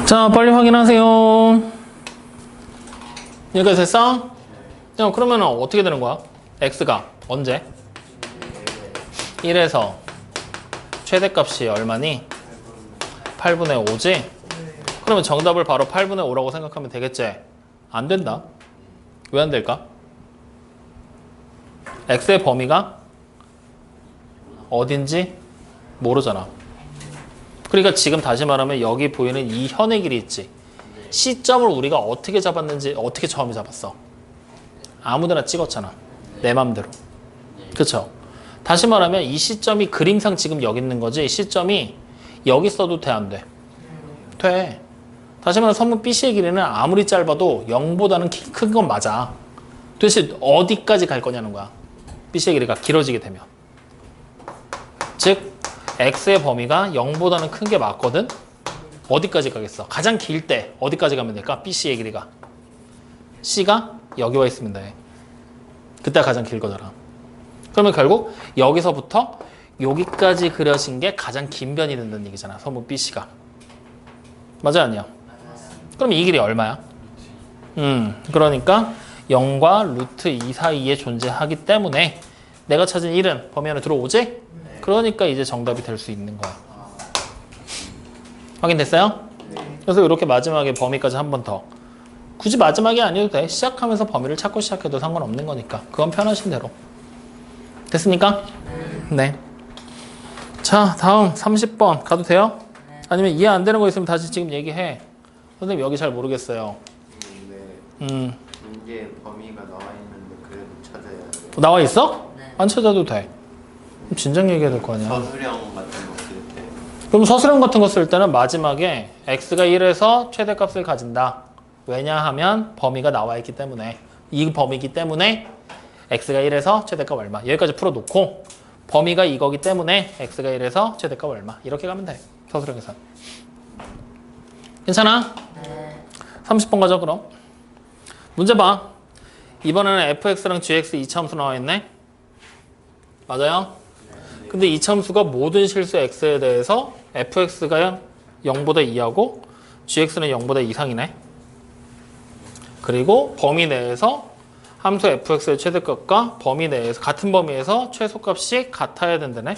자 빨리 확인하세요. 여기까지 됐어? 그러면 어떻게 되는 거야? x가 언제? 1에서 최대값이 얼마니? 8분의 5지? 그러면 정답을 바로 8분의 5라고 생각하면 되겠지? 안 된다. 왜 안 될까? x의 범위가 어딘지 모르잖아. 그러니까 지금 다시 말하면 여기 보이는 이 현의 길이 있지. 시점을 우리가 어떻게 잡았는지 어떻게 처음에 잡았어? 아무데나 찍었잖아. 내 맘대로. 그쵸? 다시 말하면 이 시점이 그림상 지금 여기 있는 거지. 시점이 여기 써도 돼, 안 돼? 돼. 다시 말하면 선분 BC의 길이는 아무리 짧아도 0보다는 큰 건 맞아. 도대체 어디까지 갈 거냐는 거야. BC의 길이가 길어지게 되면. 즉 X의 범위가 0보다는 큰 게 맞거든. 어디까지 가겠어? 가장 길 때 어디까지 가면 될까? BC의 길이가. C가 여기 와 있으면 돼. 그때가 가장 길 거잖아. 그러면 결국 여기서부터 여기까지 그려진 게 가장 긴 변이 된다는 얘기잖아. 선분 BC가. 맞아 아니야? 그럼 이 길이 얼마야? 그러니까 0과 루트 2 사이에 존재하기 때문에 내가 찾은 1은 범위 안에 들어오지? 그러니까 이제 정답이 될 수 있는 거야. 확인됐어요? 그래서 이렇게 마지막에 범위까지 한 번 더. 굳이 마지막이 아니어도 돼. 시작하면서 범위를 찾고 시작해도 상관없는 거니까. 그건 편하신 대로. 됐습니까? 네. 자, 다음 30번 가도 돼요? 아니면 이해 안 되는 거 있으면 다시 지금 얘기해. 선생님 여기 잘 모르겠어요. 근데 문제에 범위가 나와 있는데 그래도 찾아야 돼. 나와 있어? 안 찾아도 돼. 그럼 진작 얘기해야 될 거 아니야. 서술형 같은 거 쓸 때. 그럼 서술형 같은 거 쓸 때는 마지막에 x가 1에서 최대값을 가진다. 왜냐하면 범위가 나와 있기 때문에. 이 범위이기 때문에 x가 1에서 최대값 얼마. 여기까지 풀어놓고 범위가 이거기 때문에 x가 1에서 최대값 얼마. 이렇게 가면 돼. 서술형에서. 괜찮아? 네. 30번 가자 그럼. 문제 봐. 이번에는 fx랑 gx 이차함수 나와 있네. 맞아요? 근데 이차함수가 모든 실수 x에 대해서 fx가 0보다 2하고 gx는 0보다 이상이네. 그리고 범위 내에서 함수 fx의 최대값과 범위 내에서 같은 범위에서 최소값이 같아야 된다네.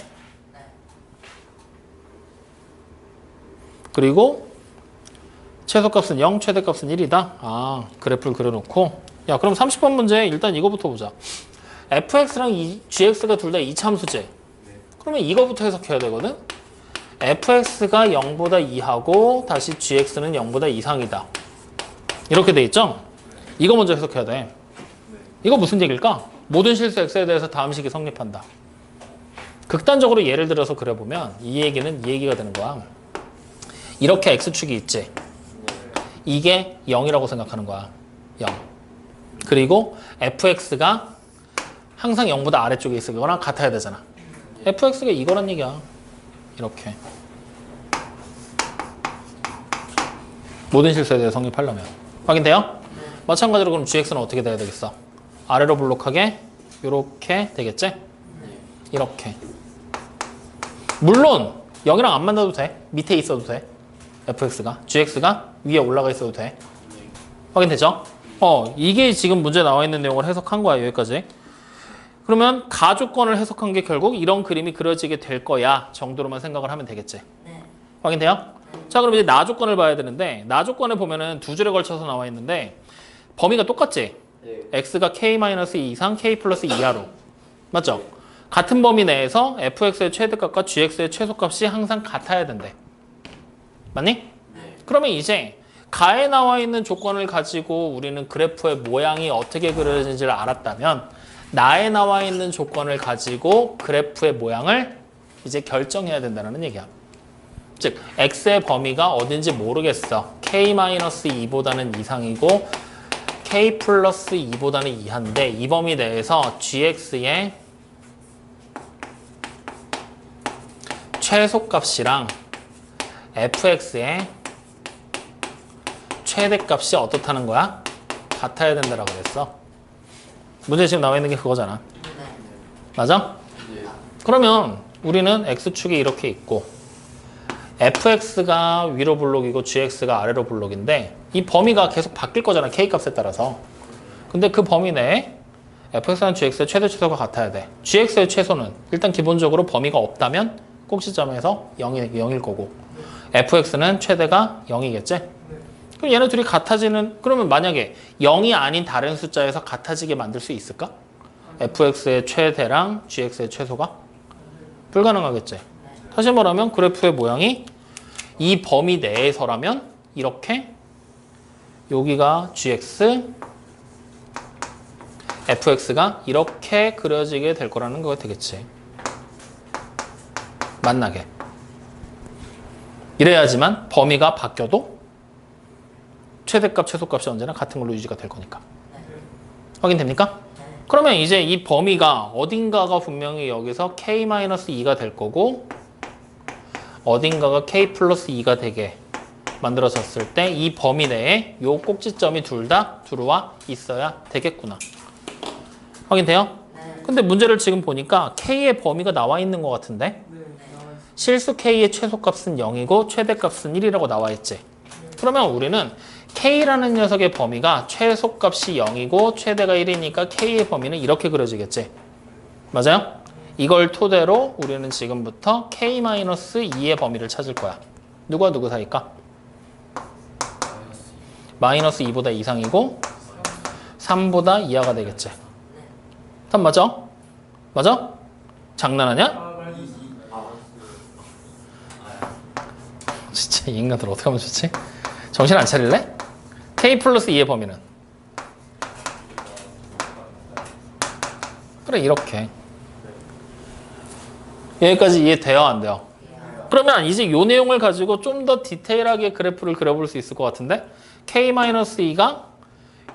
그리고 최소값은 0, 최대값은 1이다. 아, 그래프를 그려놓고. 야, 그럼 30번 문제 일단 이거부터 보자. fx랑 gx가 둘 다 이차함수지. 그러면 이거부터 해석해야 되거든. fx가 0보다 2하고 다시 gx는 0보다 이상이다. 이렇게 돼 있죠? 이거 먼저 해석해야 돼. 이거 무슨 얘기일까? 모든 실수 x에 대해서 다음 식이 성립한다. 극단적으로 예를 들어서 그려보면 이 얘기는 이 얘기가 되는 거야. 이렇게 x축이 있지. 이게 0이라고 생각하는 거야. 0. 그리고 fx가 항상 0보다 아래쪽에 있거나 같아야 되잖아. fx가 이거란 얘기야. 이렇게. 모든 실수에 대해 성립하려면. 확인돼요? 마찬가지로 그럼 gx는 어떻게 돼야 되겠어? 아래로 블록하게 이렇게 되겠지? 이렇게. 물론 0이랑 안 만나도 돼. 밑에 있어도 돼. fx가. gx가 위에 올라가 있어도 돼. 확인되죠? 이게 지금 문제 나와 있는 내용을 해석한 거야. 여기까지. 그러면 가조건을 해석한 게 결국 이런 그림이 그려지게 될 거야 정도로만 생각을 하면 되겠지. 확인돼요? 자, 그럼 이제 나조건을 봐야 되는데 나조건에 보면은 두 줄에 걸쳐서 나와 있는데 범위가 똑같지? x가 k-2 이상 k 플러스 2하로. 맞죠? 같은 범위 내에서 fx의 최대값과 gx의 최소값이 항상 같아야 된대. 맞니? 그러면 이제 가에 나와 있는 조건을 가지고 우리는 그래프의 모양이 어떻게 그려지는지를 알았다면 나에 나와 있는 조건을 가지고 그래프의 모양을 이제 결정해야 된다는 얘기야. 즉 x의 범위가 어딘지 모르겠어. k-2보다는 이상이고 k 플러스 2보다는 이하인데 이 범위 내에서 gx의 최소값이랑 fx의 최대값이 어떻다는 거야? 같아야 된다라고 그랬어. 문제 지금 나와 있는 게 그거잖아. 맞아? 그러면 우리는 x축이 이렇게 있고 fx가 위로 블록이고 gx가 아래로 블록인데 이 범위가 계속 바뀔 거잖아. k값에 따라서. 근데 그 범위 내에 fx랑 gx의 최대 최소가 같아야 돼. gx의 최소는 일단 기본적으로 범위가 없다면 꼭지점에서 0일 거고 fx는 최대가 0이겠지? 그럼 얘네 둘이 같아지는, 그러면 만약에 0이 아닌 다른 숫자에서 같아지게 만들 수 있을까? fx의 최대랑 gx의 최소가? 불가능하겠지? 다시 말하면 그래프의 모양이 이 범위 내에서라면 이렇게 여기가 gx, fx가 이렇게 그려지게 될 거라는 거가 되겠지. 만나게. 이래야지만 범위가 바뀌어도 최대값, 최소값이 언제나 같은 걸로 유지가 될 거니까. 확인됩니까? 그러면 이제 이 범위가 어딘가가 분명히 여기서 k-2가 될 거고 어딘가가 k 플러스 2가 되게 만들어졌을 때 이 범위 내에 요 꼭지점이 둘 다 들어와 있어야 되겠구나. 확인돼요? 근데 문제를 지금 보니까 k의 범위가 나와 있는 것 같은데 실수 k의 최소값은 0이고 최대값은 1이라고 나와 있지. 그러면 우리는 k라는 녀석의 범위가 최소값이 0이고 최대가 1이니까 k의 범위는 이렇게 그려지겠지. 맞아요? 이걸 토대로 우리는 지금부터 k-2의 범위를 찾을 거야. 누구와 누구 사이일까? 마이너스 2보다 이상이고 3보다 이하가 되겠지. 답 맞아? 맞아? 장난하냐? 진짜 이 인간들 어떻게 하면 좋지? 정신 안 차릴래? k 플러스 2의 범위는? 그래 이렇게. 여기까지 이해돼요? 안 돼요? 그러면 이제 이 내용을 가지고 좀 더 디테일하게 그래프를 그려볼 수 있을 것 같은데 k-2가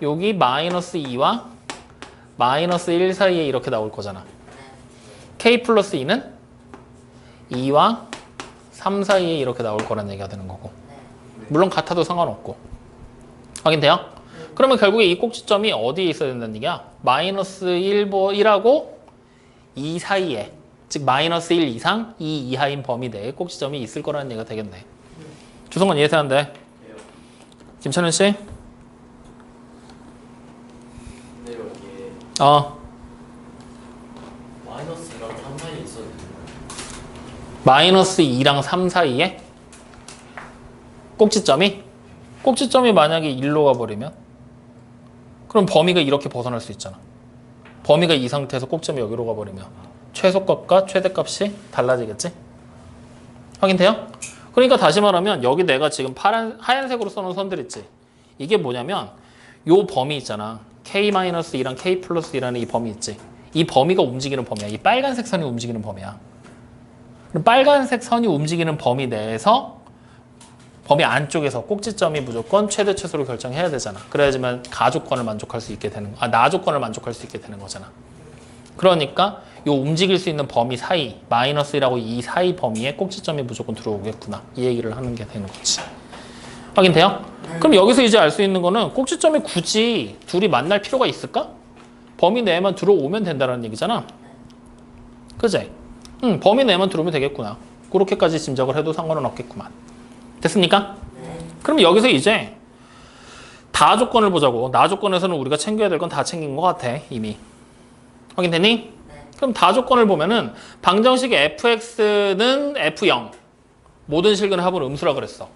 여기 마이너스 2와 마이너스 1 사이에 이렇게 나올 거잖아. k 플러스 2는 2와 3 사이에 이렇게 나올 거란 얘기가 되는 거고. 물론 같아도 상관없고. 확인돼요? 그러면 결국에 이 꼭지점이 어디에 있어야 된다는 얘기야? 마이너스 1하고 2 사이에, 즉 마이너스 1 이상 2 이하인 범위 내에 꼭지점이 있을 거라는 얘기가 되겠네. 주성건 이해되는데? 김찬현 씨? 근데 여기에 마이너스 2랑 3 사이에 있어야 돼. 마이너스 2랑 3 사이에 꼭지점이 만약에 1로 가버리면 그럼 범위가 이렇게 벗어날 수 있잖아. 범위가 이 상태에서 꼭지점이 여기로 가버리면 최소값과 최대값이 달라지겠지? 확인돼요? 그러니까 다시 말하면 여기 내가 지금 하얀색으로 써놓은 선들 있지? 이게 뭐냐면 요 범위 있잖아. k-2랑 k 플러스 2라는 이 범위 있지? 이 범위가 움직이는 범위야. 이 빨간색 선이 움직이는 범위야. 그럼 빨간색 선이 움직이는 범위 내에서 범위 안쪽에서 꼭지점이 무조건 최대 최소를 결정해야 되잖아. 그래야지만 가조건을 만족할 수 있게 되는 나조건을 만족할 수 있게 되는 거잖아. 그러니까 요 움직일 수 있는 범위 사이 마이너스 1하고 2 사이 범위에 꼭지점이 무조건 들어오겠구나. 이 얘기를 하는 게 되는 거지. 확인돼요? 그럼 여기서 이제 알 수 있는 거는 꼭지점이 굳이 둘이 만날 필요가 있을까? 범위 내에만 들어오면 된다는 얘기잖아. 그치? 범위 내에만 들어오면 되겠구나. 그렇게까지 짐작을 해도 상관은 없겠구만. 됐습니까? 그럼 여기서 이제 다 조건을 보자고. 나 조건에서는 우리가 챙겨야 될 건 다 챙긴 것 같아 이미. 확인됐니? 그럼 다 조건을 보면은 방정식 fx는 f0 모든 실근의 합은 음수라 그랬어.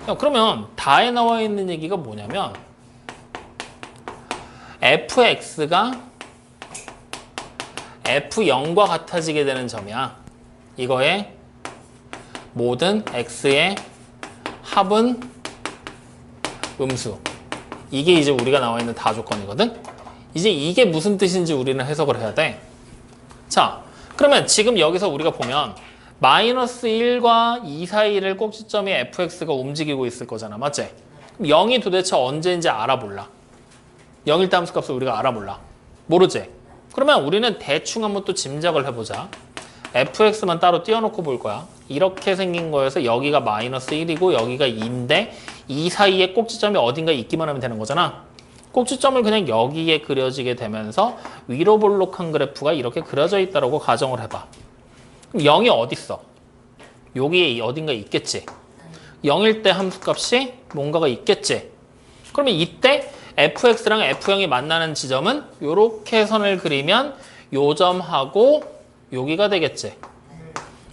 야, 그러면 다에 나와 있는 얘기가 뭐냐면 fx가 f0과 같아지게 되는 점이야. 이거의 모든 x의 합은 음수. 이게 이제 우리가 나와 있는 다 조건이거든. 이제 이게 무슨 뜻인지 우리는 해석을 해야 돼. 자, 그러면 지금 여기서 우리가 보면 마이너스 1과 2 사이를 꼭지점이 fx가 움직이고 있을 거잖아. 맞지? 그럼 0이 도대체 언제인지 알아 몰라? 0일 때 함수값을 우리가 알아 몰라? 모르지? 그러면 우리는 대충 한번 또 짐작을 해보자. fx만 따로 띄워놓고 볼 거야. 이렇게 생긴 거여서 여기가 마이너스 1이고 여기가 2인데 이 사이에 꼭지점이 어딘가에 있기만 하면 되는 거잖아. 꼭지점을 그냥 여기에 그려지게 되면서 위로 볼록한 그래프가 이렇게 그려져 있다고 가정을 해봐. 그럼 0이 어디 있어? 여기에 어딘가에 있겠지. 0일 때 함수값이 뭔가가 있겠지. 그러면 이때 fx랑 f0이 만나는 지점은 이렇게 선을 그리면 요 점하고 여기가 되겠지.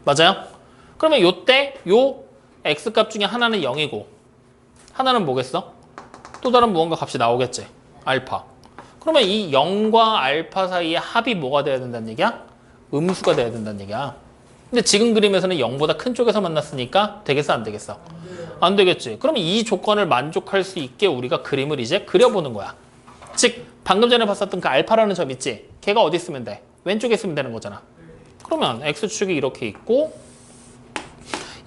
맞아요? 그러면 요때 요 x값 중에 하나는 0이고 하나는 뭐겠어? 또 다른 무언가 값이 나오겠지. 알파. 그러면 이 0과 알파 사이의 합이 뭐가 돼야 된다는 얘기야? 음수가 돼야 된다는 얘기야. 근데 지금 그림에서는 0보다 큰 쪽에서 만났으니까 되겠어 안 되겠어? 안 되겠지. 그럼 이 조건을 만족할 수 있게 우리가 그림을 이제 그려보는 거야. 즉 방금 전에 봤었던 그 알파라는 점 있지? 걔가 어디 있으면 돼? 왼쪽에 있으면 되는 거잖아. 그러면 x축이 이렇게 있고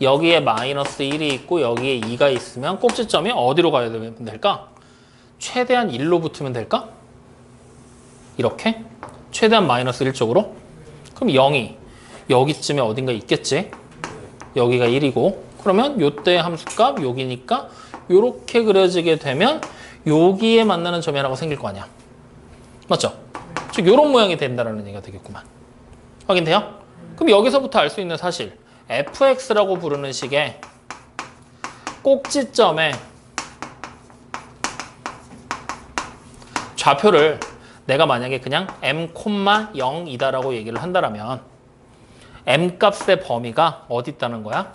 여기에 마이너스 1이 있고 여기에 2가 있으면 꼭지점이 어디로 가야 될까? 최대한 1로 붙으면 될까? 이렇게? 최대한 마이너스 1 쪽으로? 그럼 0이 여기쯤에 어딘가 있겠지? 여기가 1이고 그러면 요때의 함수값 여기니까 요렇게 그려지게 되면 여기에 만나는 점이 하나가 생길 거 아니야. 맞죠? 즉 요런 모양이 된다는 얘기가 되겠구만. 확인돼요? 그럼 여기서부터 알 수 있는 사실 fx라고 부르는 식의 꼭지점에 좌표를 내가 만약에 그냥 m,0이다라고 얘기를 한다라면 m 값의 범위가 어디 있다는 거야?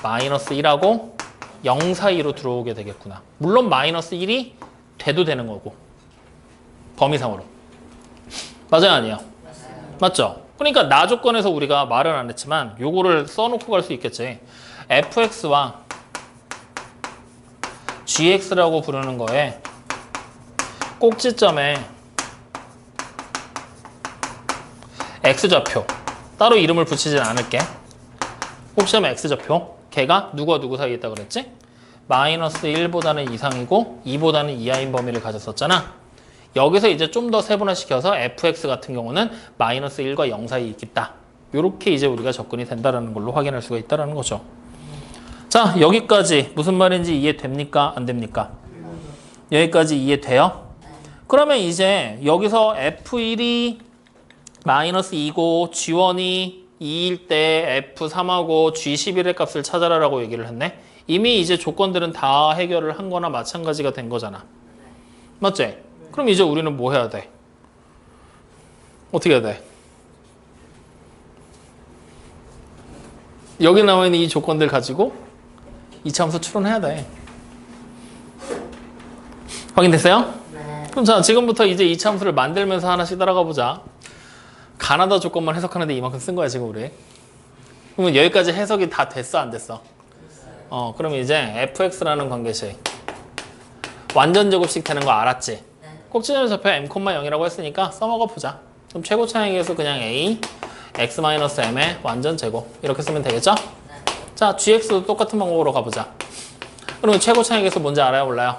마이너스 1하고 0 사이로 들어오게 되겠구나. 물론 마이너스 1이 돼도 되는 거고 범위상으로. 맞아요, 아니에요? 맞죠? 그러니까 나 조건에서 우리가 말은 안 했지만 요거를 써놓고 갈 수 있겠지. fx와 gx라고 부르는 거에 꼭지점에 x좌표 따로 이름을 붙이진 않을게. 꼭지점에 x좌표 걔가 누구와 누구 사이에 있다 그랬지? 마이너스 1보다는 이상이고 2보다는 이하인 범위를 가졌었잖아. 여기서 이제 좀 더 세분화시켜서 fx 같은 경우는 마이너스 1과 0 사이에 있겠다. 이렇게 이제 우리가 접근이 된다는 걸로 확인할 수가 있다는 거죠. 자, 여기까지 무슨 말인지 이해됩니까? 안 됩니까? 여기까지 이해돼요? 그러면 이제 여기서 f1이 마이너스 2고 g1이 2일 때 f3하고 g11의 값을 찾아라라고 얘기를 했네. 이미 이제 조건들은 다 해결을 한 거나 마찬가지가 된 거잖아. 맞지? 그럼 이제 우리는 뭐 해야 돼? 어떻게 해야 돼? 여기 나와 있는 이 조건들 가지고 이차함수 추론해야 돼. 확인됐어요? 네. 그럼 자, 지금부터 이제 이차함수를 만들면서 하나씩 따라가 보자. 가나다 조건만 해석하는데 이만큼 쓴 거야 지금 우리. 그러면 여기까지 해석이 다 됐어 안 됐어? 그럼 이제 fx라는 관계식 완전 제곱식 되는 거 알았지? 꼭지점에 잡혀 m,0이라고 했으니까 써먹어 보자. 그럼 최고 차항에서 그냥 a x-m의 완전 제곱 이렇게 쓰면 되겠죠? 자, gx도 똑같은 방법으로 가보자. 그러면 최고 차항에서 뭔지 알아요 몰라요?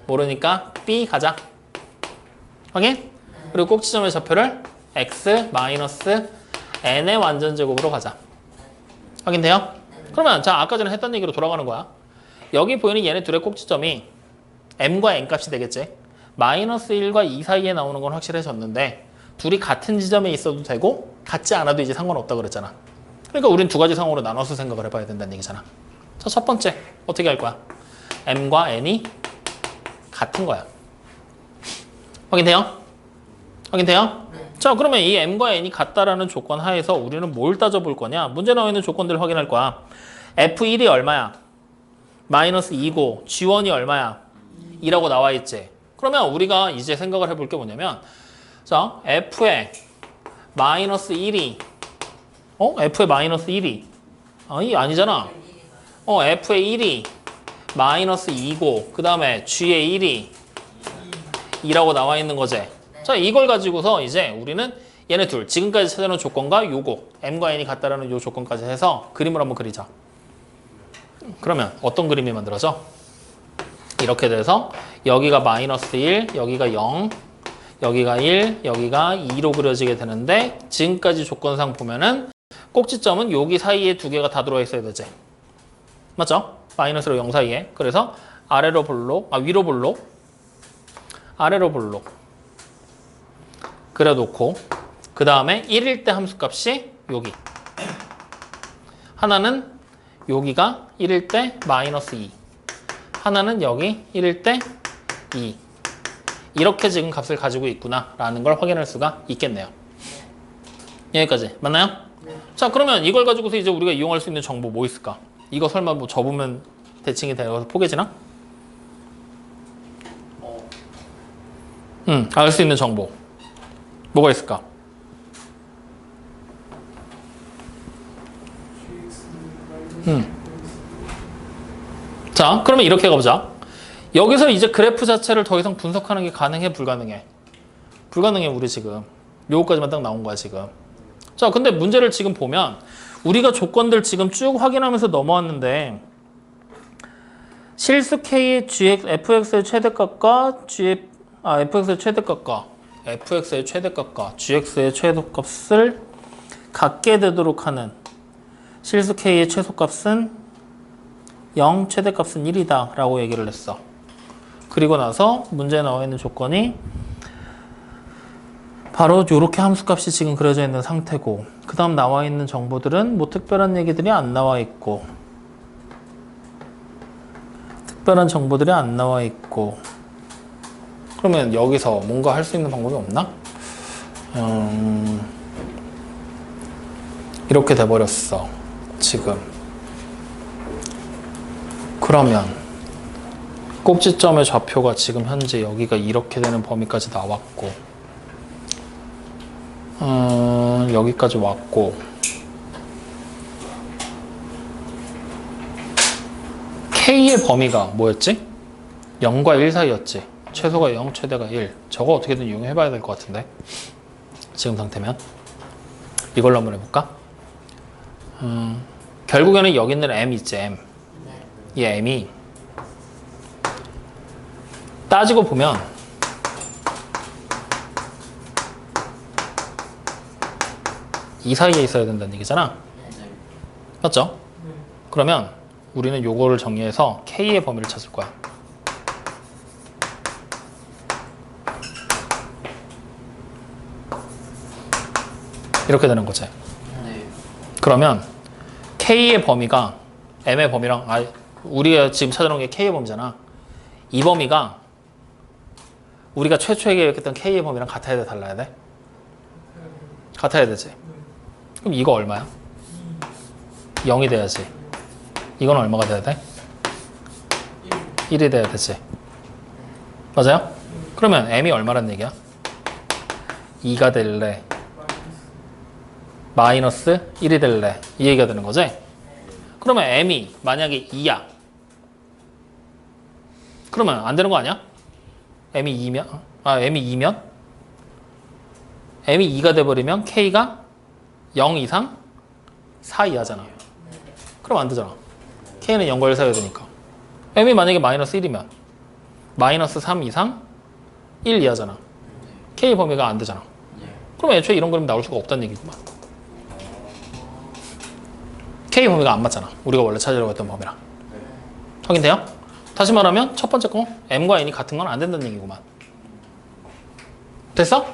모르니까 b 가자. 확인? 그리고 꼭지점의 좌표를 x-n의 완전 제곱으로 가자. 확인돼요? 그러면 자, 아까 전에 했던 얘기로 돌아가는 거야. 여기 보이는 얘네 둘의 꼭지점이 m과 n 값이 되겠지. 마이너스 1과 2 사이에 나오는 건 확실해졌는데 둘이 같은 지점에 있어도 되고 같지 않아도 이제 상관없다 그랬잖아. 그러니까 우린 두 가지 상황으로 나눠서 생각을 해봐야 된다는 얘기잖아. 자, 첫 번째 어떻게 할 거야? m과 n이 같은 거야. 확인돼요? 확인돼요? 자, 그러면 이 m과 n이 같다라는 조건 하에서 우리는 뭘 따져볼 거냐? 문제 나와 있는 조건들을 확인할 거야. f1이 얼마야? 마이너스 2고 g1이 얼마야? 2라고 나와 있지. 그러면 우리가 이제 생각을 해볼 게 뭐냐면 자, f의 마이너스 1이 f의 마이너스 1이 아니잖아. f의 1이 마이너스 2고 그 다음에 g의 1이 2라고 나와 있는 거지. 자, 이걸 가지고서 이제 우리는 얘네 둘 지금까지 찾아놓은 조건과 요거 m과 n이 같다라는 요 조건까지 해서 그림을 한번 그리자. 그러면 어떤 그림이 만들어져? 이렇게 돼서 여기가 마이너스 1, 여기가 0, 여기가 1, 여기가 2로 그려지게 되는데 지금까지 조건상 보면은 꼭지점은 여기 사이에 두 개가 다 들어와 있어야 되지. 맞죠? 마이너스로 0 사이에. 그래서 아래로 볼록, 위로 볼록, 아래로 볼록 그려놓고 그 다음에 1일 때 함수값이 여기. 하나는 여기가 1일 때 마이너스 2. 하나는 여기 1일 때 2. 이렇게 지금 값을 가지고 있구나 라는 걸 확인할 수가 있겠네요. 여기까지 맞나요? 네. 자, 그러면 이걸 가지고서 이제 우리가 이용할 수 있는 정보 뭐 있을까? 이거 설마 뭐 접으면 대칭이 되어서 포개지나? 알 수 있는 정보 뭐가 있을까? 자, 그러면 이렇게 가보자. 여기서 이제 그래프 자체를 더 이상 분석하는 게 가능해? 불가능해? 불가능해. 우리 지금 요거까지만 딱 나온 거야 지금. 자, 근데 문제를 지금 보면 우리가 조건들 지금 쭉 확인하면서 넘어왔는데 실수 K의 fx의 최대값과 fx의 최대값과 fx의 최대값과 gx의 최소값을 갖게 되도록 하는 실수 K의 최소값은 0, 최대값은 1이다 라고 얘기를 했어. 그리고 나서 문제에 나와 있는 조건이 바로 이렇게 함수값이 지금 그려져 있는 상태고 그 다음 나와 있는 정보들은 뭐 특별한 얘기들이 안 나와 있고 특별한 정보들이 안 나와 있고 그러면 여기서 뭔가 할 수 있는 방법이 없나? 이렇게 돼버렸어 지금. 그러면 꼭지점의 좌표가 지금 현재 여기가 이렇게 되는 범위까지 나왔고 여기까지 왔고 K의 범위가 뭐였지? 0과 1 사이였지. 최소가 0, 최대가 1. 저거 어떻게든 이용해 봐야 될 것 같은데 지금 상태면 이걸로 한번 해볼까? 결국에는 여기 있는 M 있지 M. 이 M이 따지고 보면 이 사이에 있어야 된다는 얘기잖아. 맞죠? 그러면 우리는 요거를 정리해서 K의 범위를 찾을 거야. 이렇게 되는 거지. 네. 그러면 K의 범위가 M의 범위랑 우리가 지금 찾아놓은 게 K의 범위잖아. 이 범위가 우리가 최초에 계획했던 K의 범위랑 같아야 돼, 달라야 돼? 같아야 되지. 그럼 이거 얼마야? 0이 돼야지. 이건 얼마가 돼야 돼? 1이 돼야 되지. 맞아요? 그러면 M이 얼마란 얘기야? 2가 될래? 마이너스 1이 될래? 이 얘기가 되는 거지? 그러면 M이 만약에 2야. 그러면 안 되는 거 아니야? M이 2면? M이 2면? M이 2가 돼버리면 K가 0 이상 4 이하잖아. 그럼 안 되잖아. K는 0과 1 사이야 되니까. M이 만약에 마이너스 1이면 마이너스 3 이상 1 이하잖아. K 범위가 안 되잖아. 그럼 애초에 이런 그림이 나올 수가 없다는 얘기구만. K 범위가 안 맞잖아. 우리가 원래 찾으려고 했던 범위랑. 확인돼요? 다시 말하면 첫 번째 거 M과 N이 같은 건 안 된다는 얘기구만. 됐어?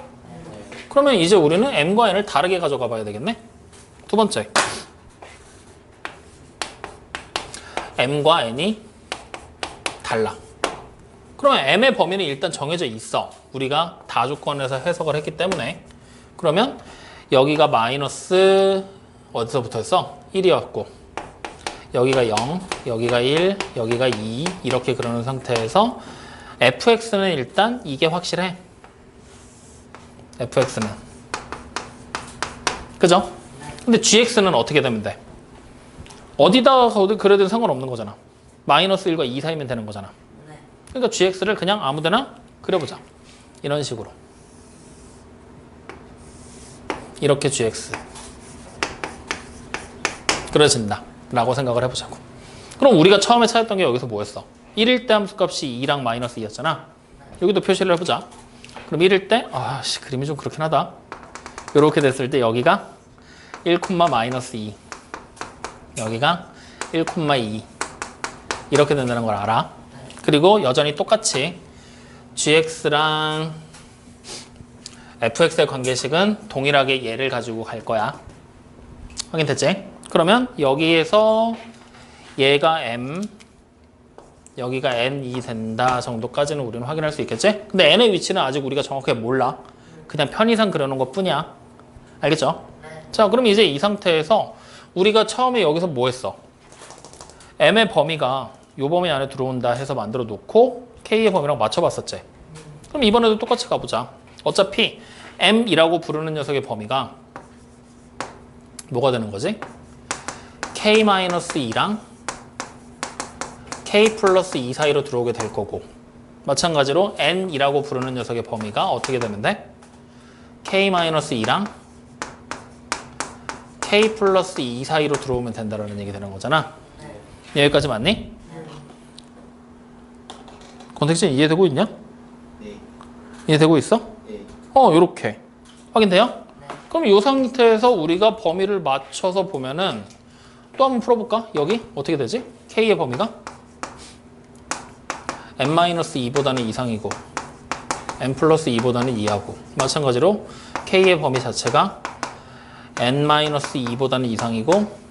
그러면 이제 우리는 M과 N을 다르게 가져가 봐야 되겠네? 두 번째. M과 N이 달라. 그러면 M의 범위는 일단 정해져 있어. 우리가 다조건에서 해석을 했기 때문에. 그러면 여기가 마이너스 어디서부터 했어? 1이었고 여기가 0, 여기가 1, 여기가 2 이렇게 그러는 상태에서 fx는 일단 이게 확실해. fx는. 그죠? 근데 gx는 어떻게 되면 돼? 어디다가 그래도 상관없는 거잖아. 마이너스 1과 2 사이면 되는 거잖아. 그러니까 gx를 그냥 아무데나 그려보자. 이런 식으로. 이렇게 gx 그려진다 라고 생각을 해보자고. 그럼 우리가 처음에 찾았던 게 여기서 뭐였어? 1일 때 함수값이 2랑 마이너스 2였잖아. 여기도 표시를 해보자. 그럼 1일 때 그림이 좀 그렇긴 하다. 이렇게 됐을 때 여기가 1, 마이너스 2 여기가 1, 2 이렇게 된다는 걸 알아. 그리고 여전히 똑같이 gx랑 fx의 관계식은 동일하게 얘를 가지고 갈 거야. 확인됐지? 그러면 여기에서 얘가 m, 여기가 n2 된다 정도까지는 우리는 확인할 수 있겠지? 근데 n의 위치는 아직 우리가 정확하게 몰라. 그냥 편의상 그려놓은 것 뿐이야. 알겠죠? 자, 그럼 이제 이 상태에서 우리가 처음에 여기서 뭐 했어? m의 범위가 요 범위 안에 들어온다 해서 만들어 놓고 k의 범위랑 맞춰봤었지? 그럼 이번에도 똑같이 가보자. 어차피 m이라고 부르는 녀석의 범위가 뭐가 되는 거지? k-2랑 k 플러스 2 사이로 들어오게 될 거고 마찬가지로 n이라고 부르는 녀석의 범위가 어떻게 되면 돼? k-2랑 k 플러스 2 사이로 들어오면 된다는 얘기 되는 거잖아. 여기까지 맞니? 권택진 이해되고 있냐? 네. 이해되고 있어? 네. 요렇게 확인돼요? 그럼 이 상태에서 우리가 범위를 맞춰서 보면은 또 한번 풀어볼까? 여기 어떻게 되지? K의 범위가 n-2보다는 이상이고 n 플러스 2보다는 2하고 마찬가지로 K의 범위 자체가 n-2보다는 이상이고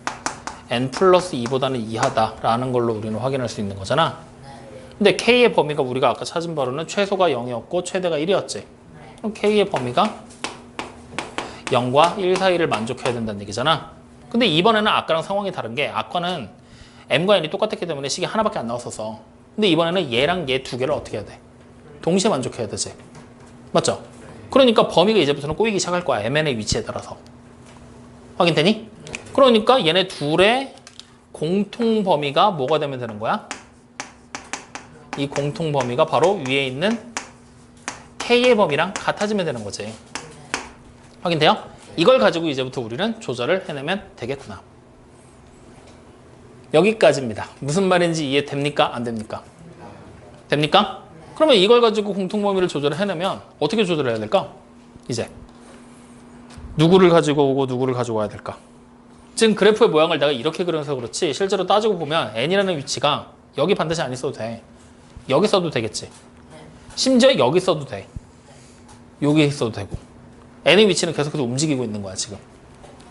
n 플러스 2보다는 2하다라는 걸로 우리는 확인할 수 있는 거잖아. 근데 K의 범위가 우리가 아까 찾은 바로는 최소가 0이었고 최대가 1이었지. 그럼 K의 범위가 0과 1 사이를 만족해야 된다는 얘기잖아. 근데 이번에는 아까랑 상황이 다른 게 아까는 M과 N이 똑같았기 때문에 식이 하나밖에 안 나왔었어. 근데 이번에는 얘랑 얘 두 개를 어떻게 해야 돼? 동시에 만족해야 되지. 맞죠? 그러니까 범위가 이제부터는 꼬이기 시작할 거야. MN의 위치에 따라서. 확인되니? 그러니까 얘네 둘의 공통 범위가 뭐가 되면 되는 거야? 이 공통 범위가 바로 위에 있는 K의 범위랑 같아지면 되는 거지. 확인돼요? 이걸 가지고 이제부터 우리는 조절을 해내면 되겠구나. 여기까지입니다. 무슨 말인지 이해됩니까? 안 됩니까? 됩니까? 그러면 이걸 가지고 공통 범위를 조절을 해내면 어떻게 조절해야 될까? 이제 누구를 가지고 오고 누구를 가지고 와야 될까? 지금 그래프의 모양을 내가 이렇게 그려서 그렇지 실제로 따지고 보면 n이라는 위치가 여기 반드시 안 있어도 돼. 여기 써도 되겠지. 심지어 여기 써도 돼. 여기 있어도 되고. n의 위치는 계속해서 움직이고 있는 거야 지금.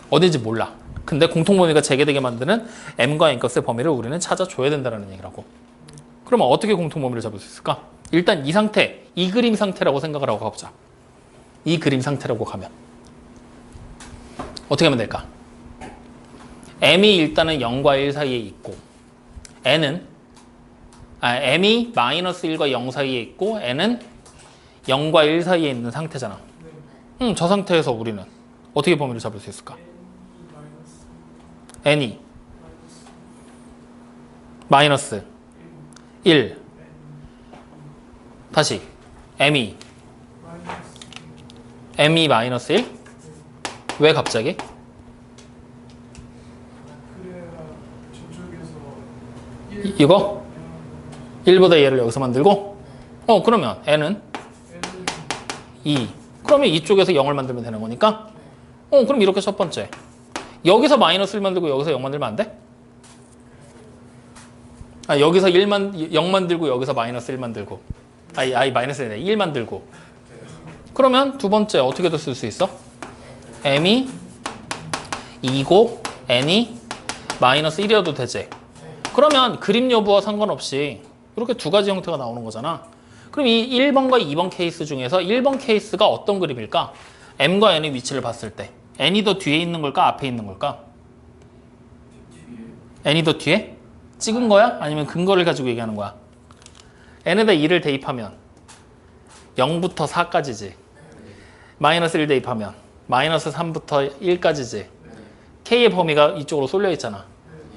어딘지 몰라. 근데 공통범위가 재개되게 만드는 m과 n값의 범위를 우리는 찾아줘야 된다는 얘기라고. 그러면 어떻게 공통범위를 잡을 수 있을까? 일단 이 상태, 이 그림 상태라고 생각을 하고 가보자. 이 그림 상태라고 가면 어떻게 하면 될까? m이 일단은 0과 1 사이에 있고 m이 마이너스 1과 0 사이에 있고 n은 0과 1 사이에 있는 상태잖아. 저 상태에서 우리는 어떻게 범위를 잡을 수 있을까? n이 마이너스 1 다시 m이 마이너스 1? 왜 갑자기? 이거? 1보다 얘를 여기서 만들고 그러면 n은 2 그러면 이쪽에서 0을 만들면 되는 거니까 그럼 이렇게 첫 번째 여기서 마이너스 1 만들고 여기서 0 만들면 안 돼? 여기서 0 만들고 여기서 마이너스 1 만들고 마이너스 1 만들고 그러면 두 번째 어떻게도 쓸 수 있어? m이 2고 n이 마이너스 1이어도 되지. 그러면 그림 여부와 상관없이 이렇게 두 가지 형태가 나오는 거잖아. 그럼 이 1번과 2번 케이스 중에서 1번 케이스가 어떤 그림일까? m과 n의 위치를 봤을 때 n이 더 뒤에 있는 걸까? 앞에 있는 걸까? n이 더 뒤에? 찍은 거야? 아니면 근거를 가지고 얘기하는 거야? n에다 2를 대입하면 0부터 4까지지. 마이너스 1 대입하면 마이너스 3부터 1까지지. k의 범위가 이쪽으로 쏠려 있잖아.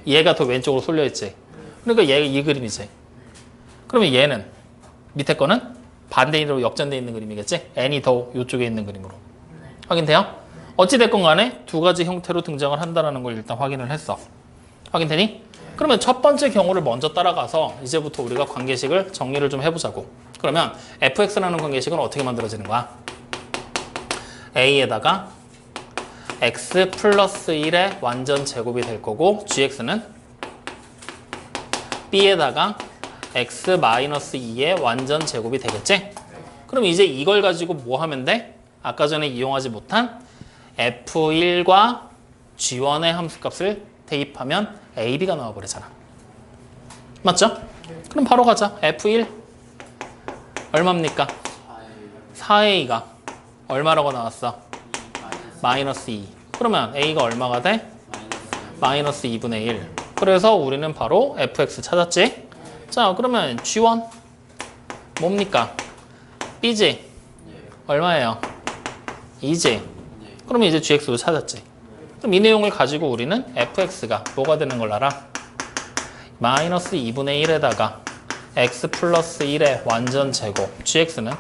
얘가 더 왼쪽으로 쏠려 있지. 그러니까 얘가 이 그림이지. 그러면 얘는 밑에 거는 반대로 역전되어 있는 그림이겠지? n이 더 이쪽에 있는 그림으로. 확인돼요? 어찌됐건 간에 두 가지 형태로 등장을 한다는 걸 일단 확인을 했어. 확인되니? 그러면 첫 번째 경우를 먼저 따라가서 이제부터 우리가 관계식을 정리를 좀 해보자고. 그러면 fx라는 관계식은 어떻게 만들어지는 거야? a에다가 x 플러스 1의 완전 제곱이 될 거고 gx는 b에다가 x 마이너스 2의 완전 제곱이 되겠지? 그럼 이제 이걸 가지고 뭐 하면 돼? 아까 전에 이용하지 못한 f1과 g1의 함수값을 대입하면 ab가 나와버리잖아. 맞죠? 그럼 바로 가자. f1 얼마입니까? 4a가 얼마라고 나왔어? 마이너스 2. 그러면 a가 얼마가 돼? 마이너스 2분의 1. 그래서 우리는 바로 fx 찾았지? 자, 그러면 g1 뭡니까? b지? 얼마예요? 2지? 그러면 이제 gx도 찾았지? 그럼 이 내용을 가지고 우리는 fx가 뭐가 되는 걸 알아? 마이너스 2분의 1에다가 x 플러스 1의 완전 제곱 gx는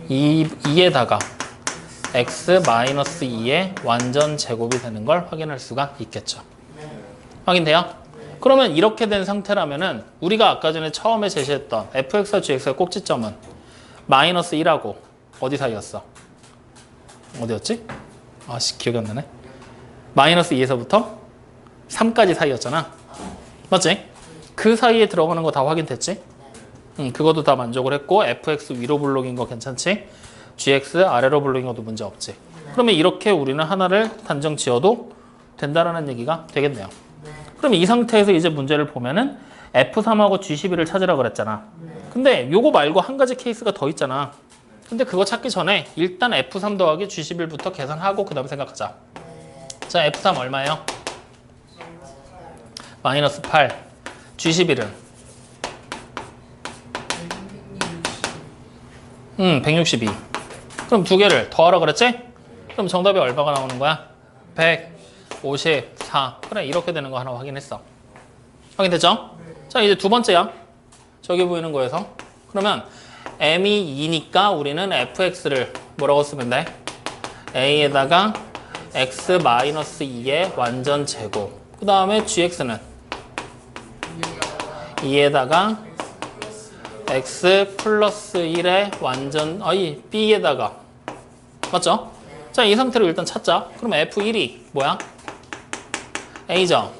2에다가 x 마이너스 2의 완전 제곱이 되는 걸 확인할 수가 있겠죠. 확인돼요? 그러면 이렇게 된 상태라면은 우리가 아까 전에 처음에 제시했던 fx와 gx의 꼭지점은 마이너스 1하고 어디 사이였어? 어디였지? 기억이 안 나네. 마이너스 2에서부터 3까지 사이였잖아. 맞지? 그 사이에 들어가는 거 다 확인됐지? 그것도 다 만족을 했고 fx 위로 블록인 거 괜찮지? gx 아래로 블록인 것도 문제 없지. 그러면 이렇게 우리는 하나를 단정 지어도 된다라는 얘기가 되겠네요. 그럼 이 상태에서 이제 문제를 보면은 F3하고 G11을 찾으라 그랬잖아. 근데 요거 말고 한 가지 케이스가 더 있잖아. 근데 그거 찾기 전에 일단 F3 더하기 G11부터 계산하고 그 다음에 생각하자. 자, F3 얼마예요? 마이너스 8. G11은? 162. 그럼 두 개를 더하라 그랬지? 그럼 정답이 얼마가 나오는 거야? 154. 그래, 이렇게 되는 거 하나 확인했어. 확인됐죠? 자, 이제 두 번째야. 저기 보이는 거에서. 그러면 m이 2니까 우리는 fx를 뭐라고 쓰면 돼? a에다가 x-2의 완전 제곱. 그 다음에 gx는 2에다가 x 플러스 1의 완전, b에다가. 맞죠? 자, 이 상태로 일단 찾자. 그럼 f1이 뭐야? a죠?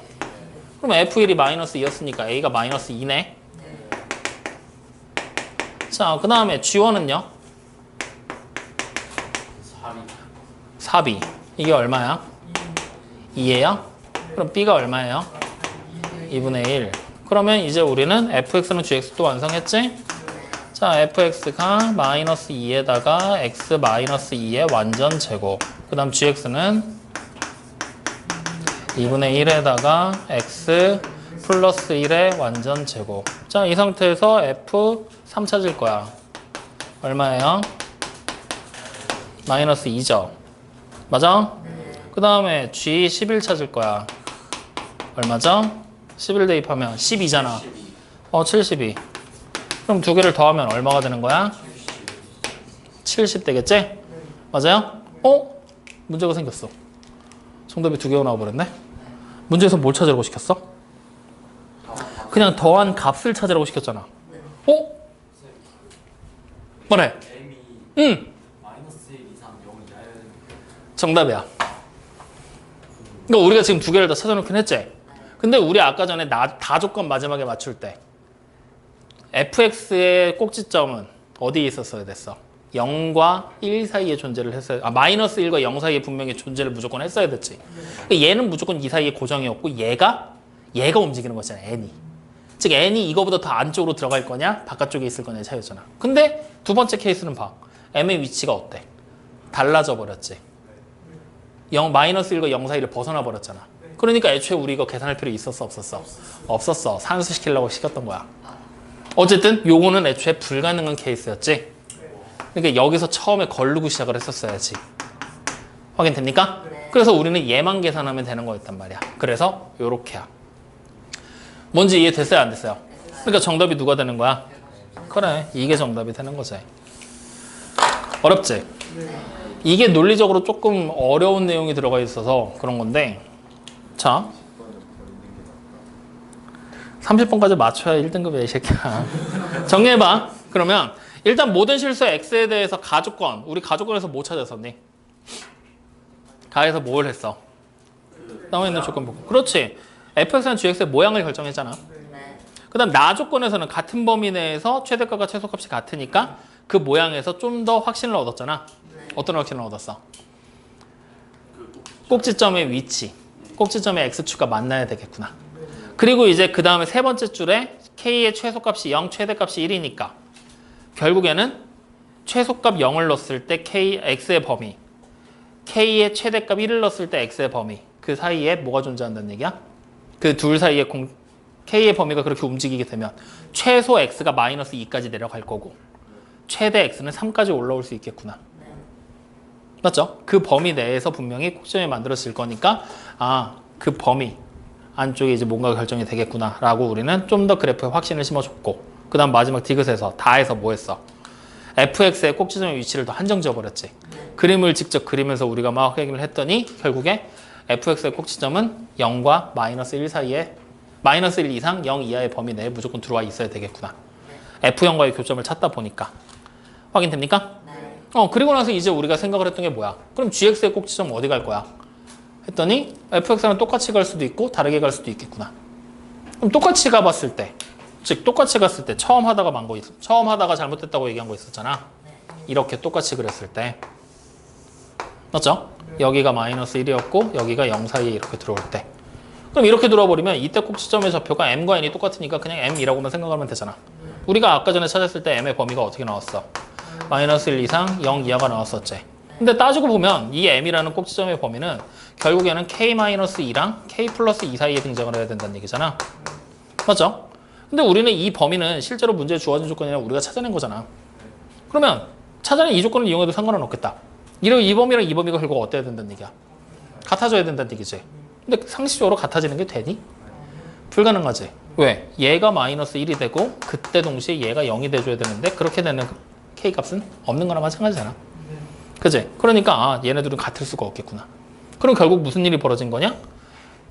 그럼 f1이 마이너스 2였으니까 a가 마이너스 2네. 자, 그 다음에 g1은요? 4b. 이게 얼마야? 2예요? 그럼 b가 얼마예요? 2분의 1. 그러면 이제 우리는 fx는 gx도 완성했지? 자, fx가 마이너스 2에다가 x 마이너스 2의 완전 제곱. 그 다음 gx는 2분의 1에다가 x 플러스 1의 완전 제곱. 자, 이 상태에서 f3 찾을 거야. 얼마예요? 마이너스 2죠. 맞아? 그 다음에 g11 찾을 거야. 얼마죠? 11 대입하면 12잖아. 72. 그럼 두 개를 더하면 얼마가 되는 거야? 70 되겠지? 맞아요? 문제가 생겼어. 정답이 두 개가 나와버렸네? 문제에서 뭘 찾으라고 시켰어? 그냥 더한 값을 찾으라고 시켰잖아. 뭐래? m이 마이너스 1 이상 0 이하여야 정답이야. 그러니까 우리가 지금 두 개를 다 찾아놓긴 했지? 근데 우리 아까 전에 다조건 마지막에 맞출 때 fx의 꼭지점은 어디에 있었어야 됐어? 0과 1 사이에 존재를 했어야, 마이너스 1과 0 사이에 분명히 존재를 무조건 했어야 됐지. 그러니까 얘는 무조건 이 사이에 고정이었고 얘가 움직이는 거잖아, n이. 즉 n이 이거보다 더 안쪽으로 들어갈 거냐 바깥쪽에 있을 거냐의 차이였잖아. 근데 두 번째 케이스는 봐. m의 위치가 어때? 달라져 버렸지. 마이너스 1과 0 사이를 벗어나 버렸잖아. 그러니까 애초에 우리 이거 계산할 필요 있었어 없었어? 없었어. 산수시키려고 시켰던 거야. 어쨌든 요거는 애초에 불가능한 케이스였지. 그러니까 여기서 처음에 걸르고 시작을 했었어야지. 확인됩니까? 그래서 우리는 얘만 계산하면 되는 거였단 말이야. 그래서 요렇게야. 뭔지 이해됐어요 안 됐어요? 그러니까 정답이 누가 되는 거야? 그래, 이게 정답이 되는 거지. 어렵지? 이게 논리적으로 조금 어려운 내용이 들어가 있어서 그런 건데, 자 30번까지 맞춰야 1등급이야 이 새끼야. 정리해봐. 그러면 일단 모든 실수 x에 대해서 가조건, 우리 가조건에서 뭐 찾았었니? 가에서 뭘 했어? 나와 있는 조건 보고. 그렇지. fx랑 gx의 모양을 결정했잖아. 그 다음 나조건에서는 같은 범위 내에서 최대값과 최소값이 같으니까 그 모양에서 좀 더 확신을 얻었잖아. 어떤 확신을 얻었어? 꼭지점의 위치. 꼭지점의 x축과 만나야 되겠구나. 그리고 이제 그 다음에 세 번째 줄에 k의 최소값이 0, 최대값이 1이니까 결국에는 최소값 0을 넣었을 때 x의 범위, k의 최대값 1을 넣었을 때 x의 범위, 그 사이에 뭐가 존재한다는 얘기야? 그 둘 사이에 k의 범위가 그렇게 움직이게 되면 최소 x가 마이너스 2까지 내려갈 거고 최대 x는 3까지 올라올 수 있겠구나. 맞죠? 그 범위 내에서 분명히 꼭지점이 만들어질 거니까 그 범위 안쪽에 이제 뭔가 결정이 되겠구나 라고 우리는 좀 더 그래프에 확신을 심어줬고, 그 다음 마지막 디귿에서 다해서 뭐 했어? fx의 꼭지점의 위치를 더 한정 지어버렸지. 그림을 직접 그리면서 우리가 막 확인을 했더니 결국에 fx의 꼭지점은 0과 마이너스 1 사이에, 마이너스 1 이상 0 이하의 범위 내에 무조건 들어와 있어야 되겠구나. f0과의 교점을 찾다 보니까. 확인됩니까? 그리고 나서 이제 우리가 생각을 했던 게 뭐야? 그럼 gx의 꼭지점 어디 갈 거야? 했더니 fx랑 똑같이 갈 수도 있고 다르게 갈 수도 있겠구나. 그럼 똑같이 가봤을 때, 즉 똑같이 갔을 때 처음 하다가 처음 하다가 잘못됐다고 얘기한 거 있었잖아. 이렇게 똑같이 그렸을 때, 맞죠? 여기가 마이너스 1이었고 여기가 0 사이에 이렇게 들어올 때, 그럼 이렇게 들어버리면 이때 꼭지점의 좌표가 m과 n이 똑같으니까 그냥 m이라고만 생각하면 되잖아. 우리가 아까 전에 찾았을 때 m의 범위가 어떻게 나왔어? 마이너스 1 이상 0 이하가 나왔었지. 근데 따지고 보면 이 m이라는 꼭지점의 범위는 결국에는 k-2랑 k 플러스 2 사이에 등장을 해야 된다는 얘기잖아. 맞죠? 근데 우리는 이 범위는 실제로 문제에 주어진 조건이 아니라 우리가 찾아낸 거잖아. 그러면 찾아낸 이 조건을 이용해도 상관은 없겠다. 이 범위랑 이 범위가 결국 어때야 된다는 얘기야? 같아져야 된다는 얘기지. 근데 상식적으로 같아지는 게 되니? 불가능하지. 왜? 얘가 마이너스 1이 되고 그때 동시에 얘가 0이 돼줘야 되는데 그렇게 되는 K값은 없는 거나 마찬가지잖아. 그치? 그러니까 얘네들은 같을 수가 없겠구나. 그럼 결국 무슨 일이 벌어진 거냐?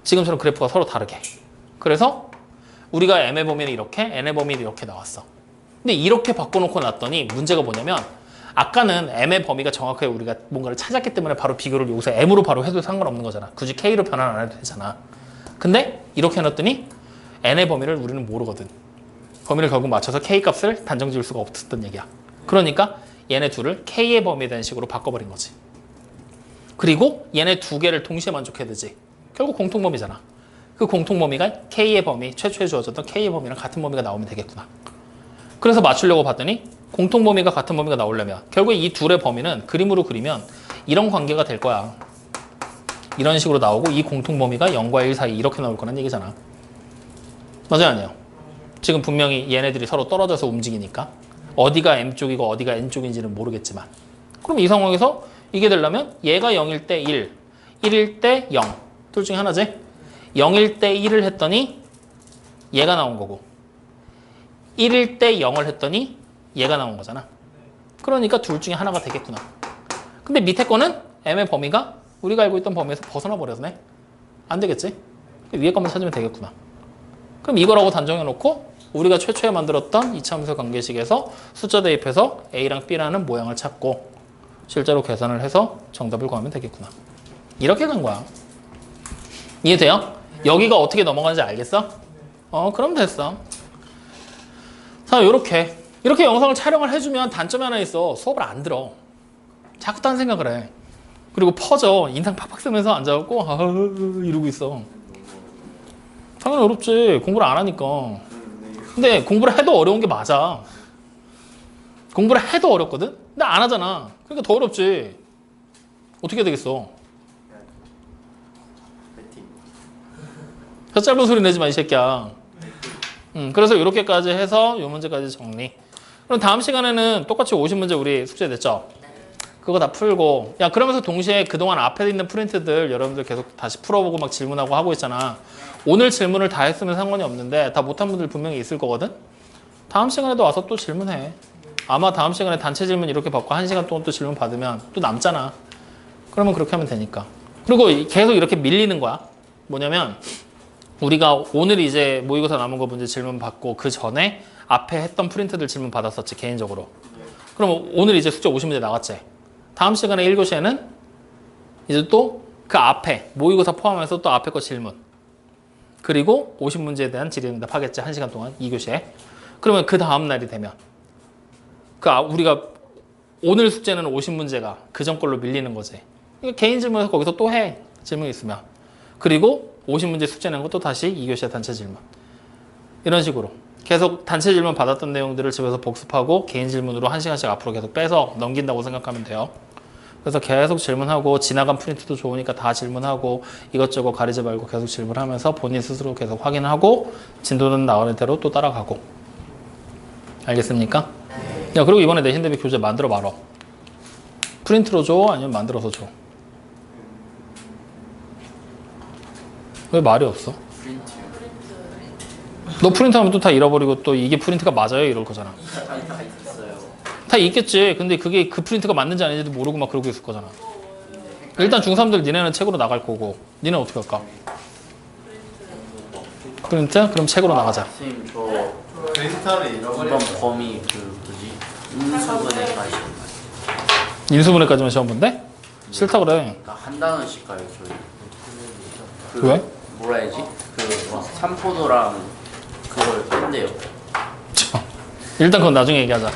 지금처럼 그래프가 서로 다르게. 그래서 우리가 M의 범위는 이렇게, N의 범위는 이렇게 나왔어. 근데 이렇게 바꿔놓고 놨더니 문제가 뭐냐면 아까는 M의 범위가 정확하게 우리가 뭔가를 찾았기 때문에 바로 비교를 여기서 M으로 바로 해도 상관없는 거잖아. 굳이 K로 변환 안 해도 되잖아. 근데 이렇게 해놨더니 N의 범위를 우리는 모르거든. 범위를 결국 맞춰서 K값을 단정 지을 수가 없었던 얘기야. 그러니까 얘네 둘을 K의 범위에 대한 식으로 바꿔버린 거지. 그리고 얘네 두 개를 동시에 만족해야 되지. 결국 공통범위잖아. 그 공통범위가 K의 범위, 최초에 주어졌던 K의 범위랑 같은 범위가 나오면 되겠구나. 그래서 맞추려고 봤더니 공통범위가 같은 범위가 나오려면 결국 이 둘의 범위는 그림으로 그리면 이런 관계가 될 거야. 이런 식으로 나오고 이 공통범위가 0과 1 사이 이렇게 나올 거란 얘기잖아. 맞아요, 아니에요? 지금 분명히 얘네들이 서로 떨어져서 움직이니까 어디가 M쪽이고 어디가 N쪽인지는 모르겠지만 그럼 이 상황에서 이게 되려면 얘가 0일 때 1, 1일 때 0. 둘 중에 하나지? 0일 때 1을 했더니 얘가 나온 거고 1일 때 0을 했더니 얘가 나온 거잖아. 그러니까 둘 중에 하나가 되겠구나. 근데 밑에 거는 M의 범위가 우리가 알고 있던 범위에서 벗어나 버려서네. 안 되겠지? 위에 것만 찾으면 되겠구나. 그럼 이거라고 단정해 놓고 우리가 최초에 만들었던 이차함수 관계식에서 숫자 대입해서 A랑 B라는 모양을 찾고 실제로 계산을 해서 정답을 구하면 되겠구나. 이렇게 간 거야. 이해돼요? 여기가 어떻게 넘어가는지 알겠어? 그럼 됐어. 자, 요렇게 영상을 촬영을 해주면 단점이 하나 있어. 수업을 안 들어. 자꾸 딴 생각을 해. 그리고 퍼져. 인상 팍팍 쓰면서 앉아갖고 이러고 있어. 당연히 어렵지. 공부를 안 하니까. 근데 공부를 해도 어려운 게 맞아. 공부를 해도 어렵거든? 근데 안 하잖아. 그러니까 더 어렵지. 어떻게 해야 되겠어? 파이팅. 혀 짧은 소리 내지 마, 이 새끼야. 그래서 이렇게까지 해서 이 문제까지 정리. 그럼 다음 시간에는 똑같이 50문제 우리 숙제 냈죠? 그거 다 풀고. 야, 그러면서 동시에 그동안 앞에 있는 프린트들 여러분들 계속 다시 풀어보고 막 질문하고 하고 있잖아. 오늘 질문을 다 했으면 상관이 없는데 다 못한 분들 분명히 있을 거거든? 다음 시간에도 와서 또 질문해. 아마 다음 시간에 단체 질문 이렇게 받고 1시간 동안 또 질문 받으면 또 남잖아. 그러면 그렇게 하면 되니까. 그리고 계속 이렇게 밀리는 거야. 뭐냐면 우리가 오늘 이제 모의고사 남은 거 문제 질문 받고 그 전에 앞에 했던 프린트들 질문 받았었지, 개인적으로. 그럼 오늘 이제 숙제 50문제 나갔지. 다음 시간에 1교시에는 이제 또 그 앞에 모의고사 포함해서 또 앞에 거 질문. 그리고 50문제에 대한 질의응답 하겠지, 1시간 동안 2교시에. 그러면 그 다음 날이 되면 우리가 오늘 숙제는 50문제가 그 전 걸로 밀리는 거지. 그러니까 개인 질문에서 거기서 또 해. 질문이 있으면. 그리고 50문제 숙제 낸 것도 다시 2교시에 단체 질문. 이런 식으로. 계속 단체 질문 받았던 내용들을 집에서 복습하고 개인 질문으로 1시간씩 앞으로 계속 빼서 넘긴다고 생각하면 돼요. 그래서 계속 질문하고 지나간 프린트도 좋으니까 다 질문하고 이것저것 가리지 말고 계속 질문하면서 본인 스스로 계속 확인하고 진도는 나오는 대로 또 따라가고. 알겠습니까? 야, 그리고 이번에 내신 대비 교재 만들어 말어. 프린트로 줘? 아니면 만들어서 줘? 왜 말이 없어? 프린트요. 너 프린트하면 또 다 잃어버리고 또 이게 프린트가 맞아요? 이럴 거잖아. 다 있어요. 다 있겠지. 근데 그게 그 프린트가 맞는지 아닌지도 모르고 막 그러고 있을 거잖아. 일단 중3들 니네는 책으로 나갈 거고 니네는 어떻게 할까? 프린트? 그럼 책으로 나가자. 선생님 저 데이터를 이번 잃어버렸어요. 범위 인수분해까지 인수분해까지만 시험 본대? 싫다 그래. 한 단원씩 가요 저희. 왜? 뭐라 해야지? 삼포도랑 그걸 뺀대요. 일단 그건 나중에 얘기하자.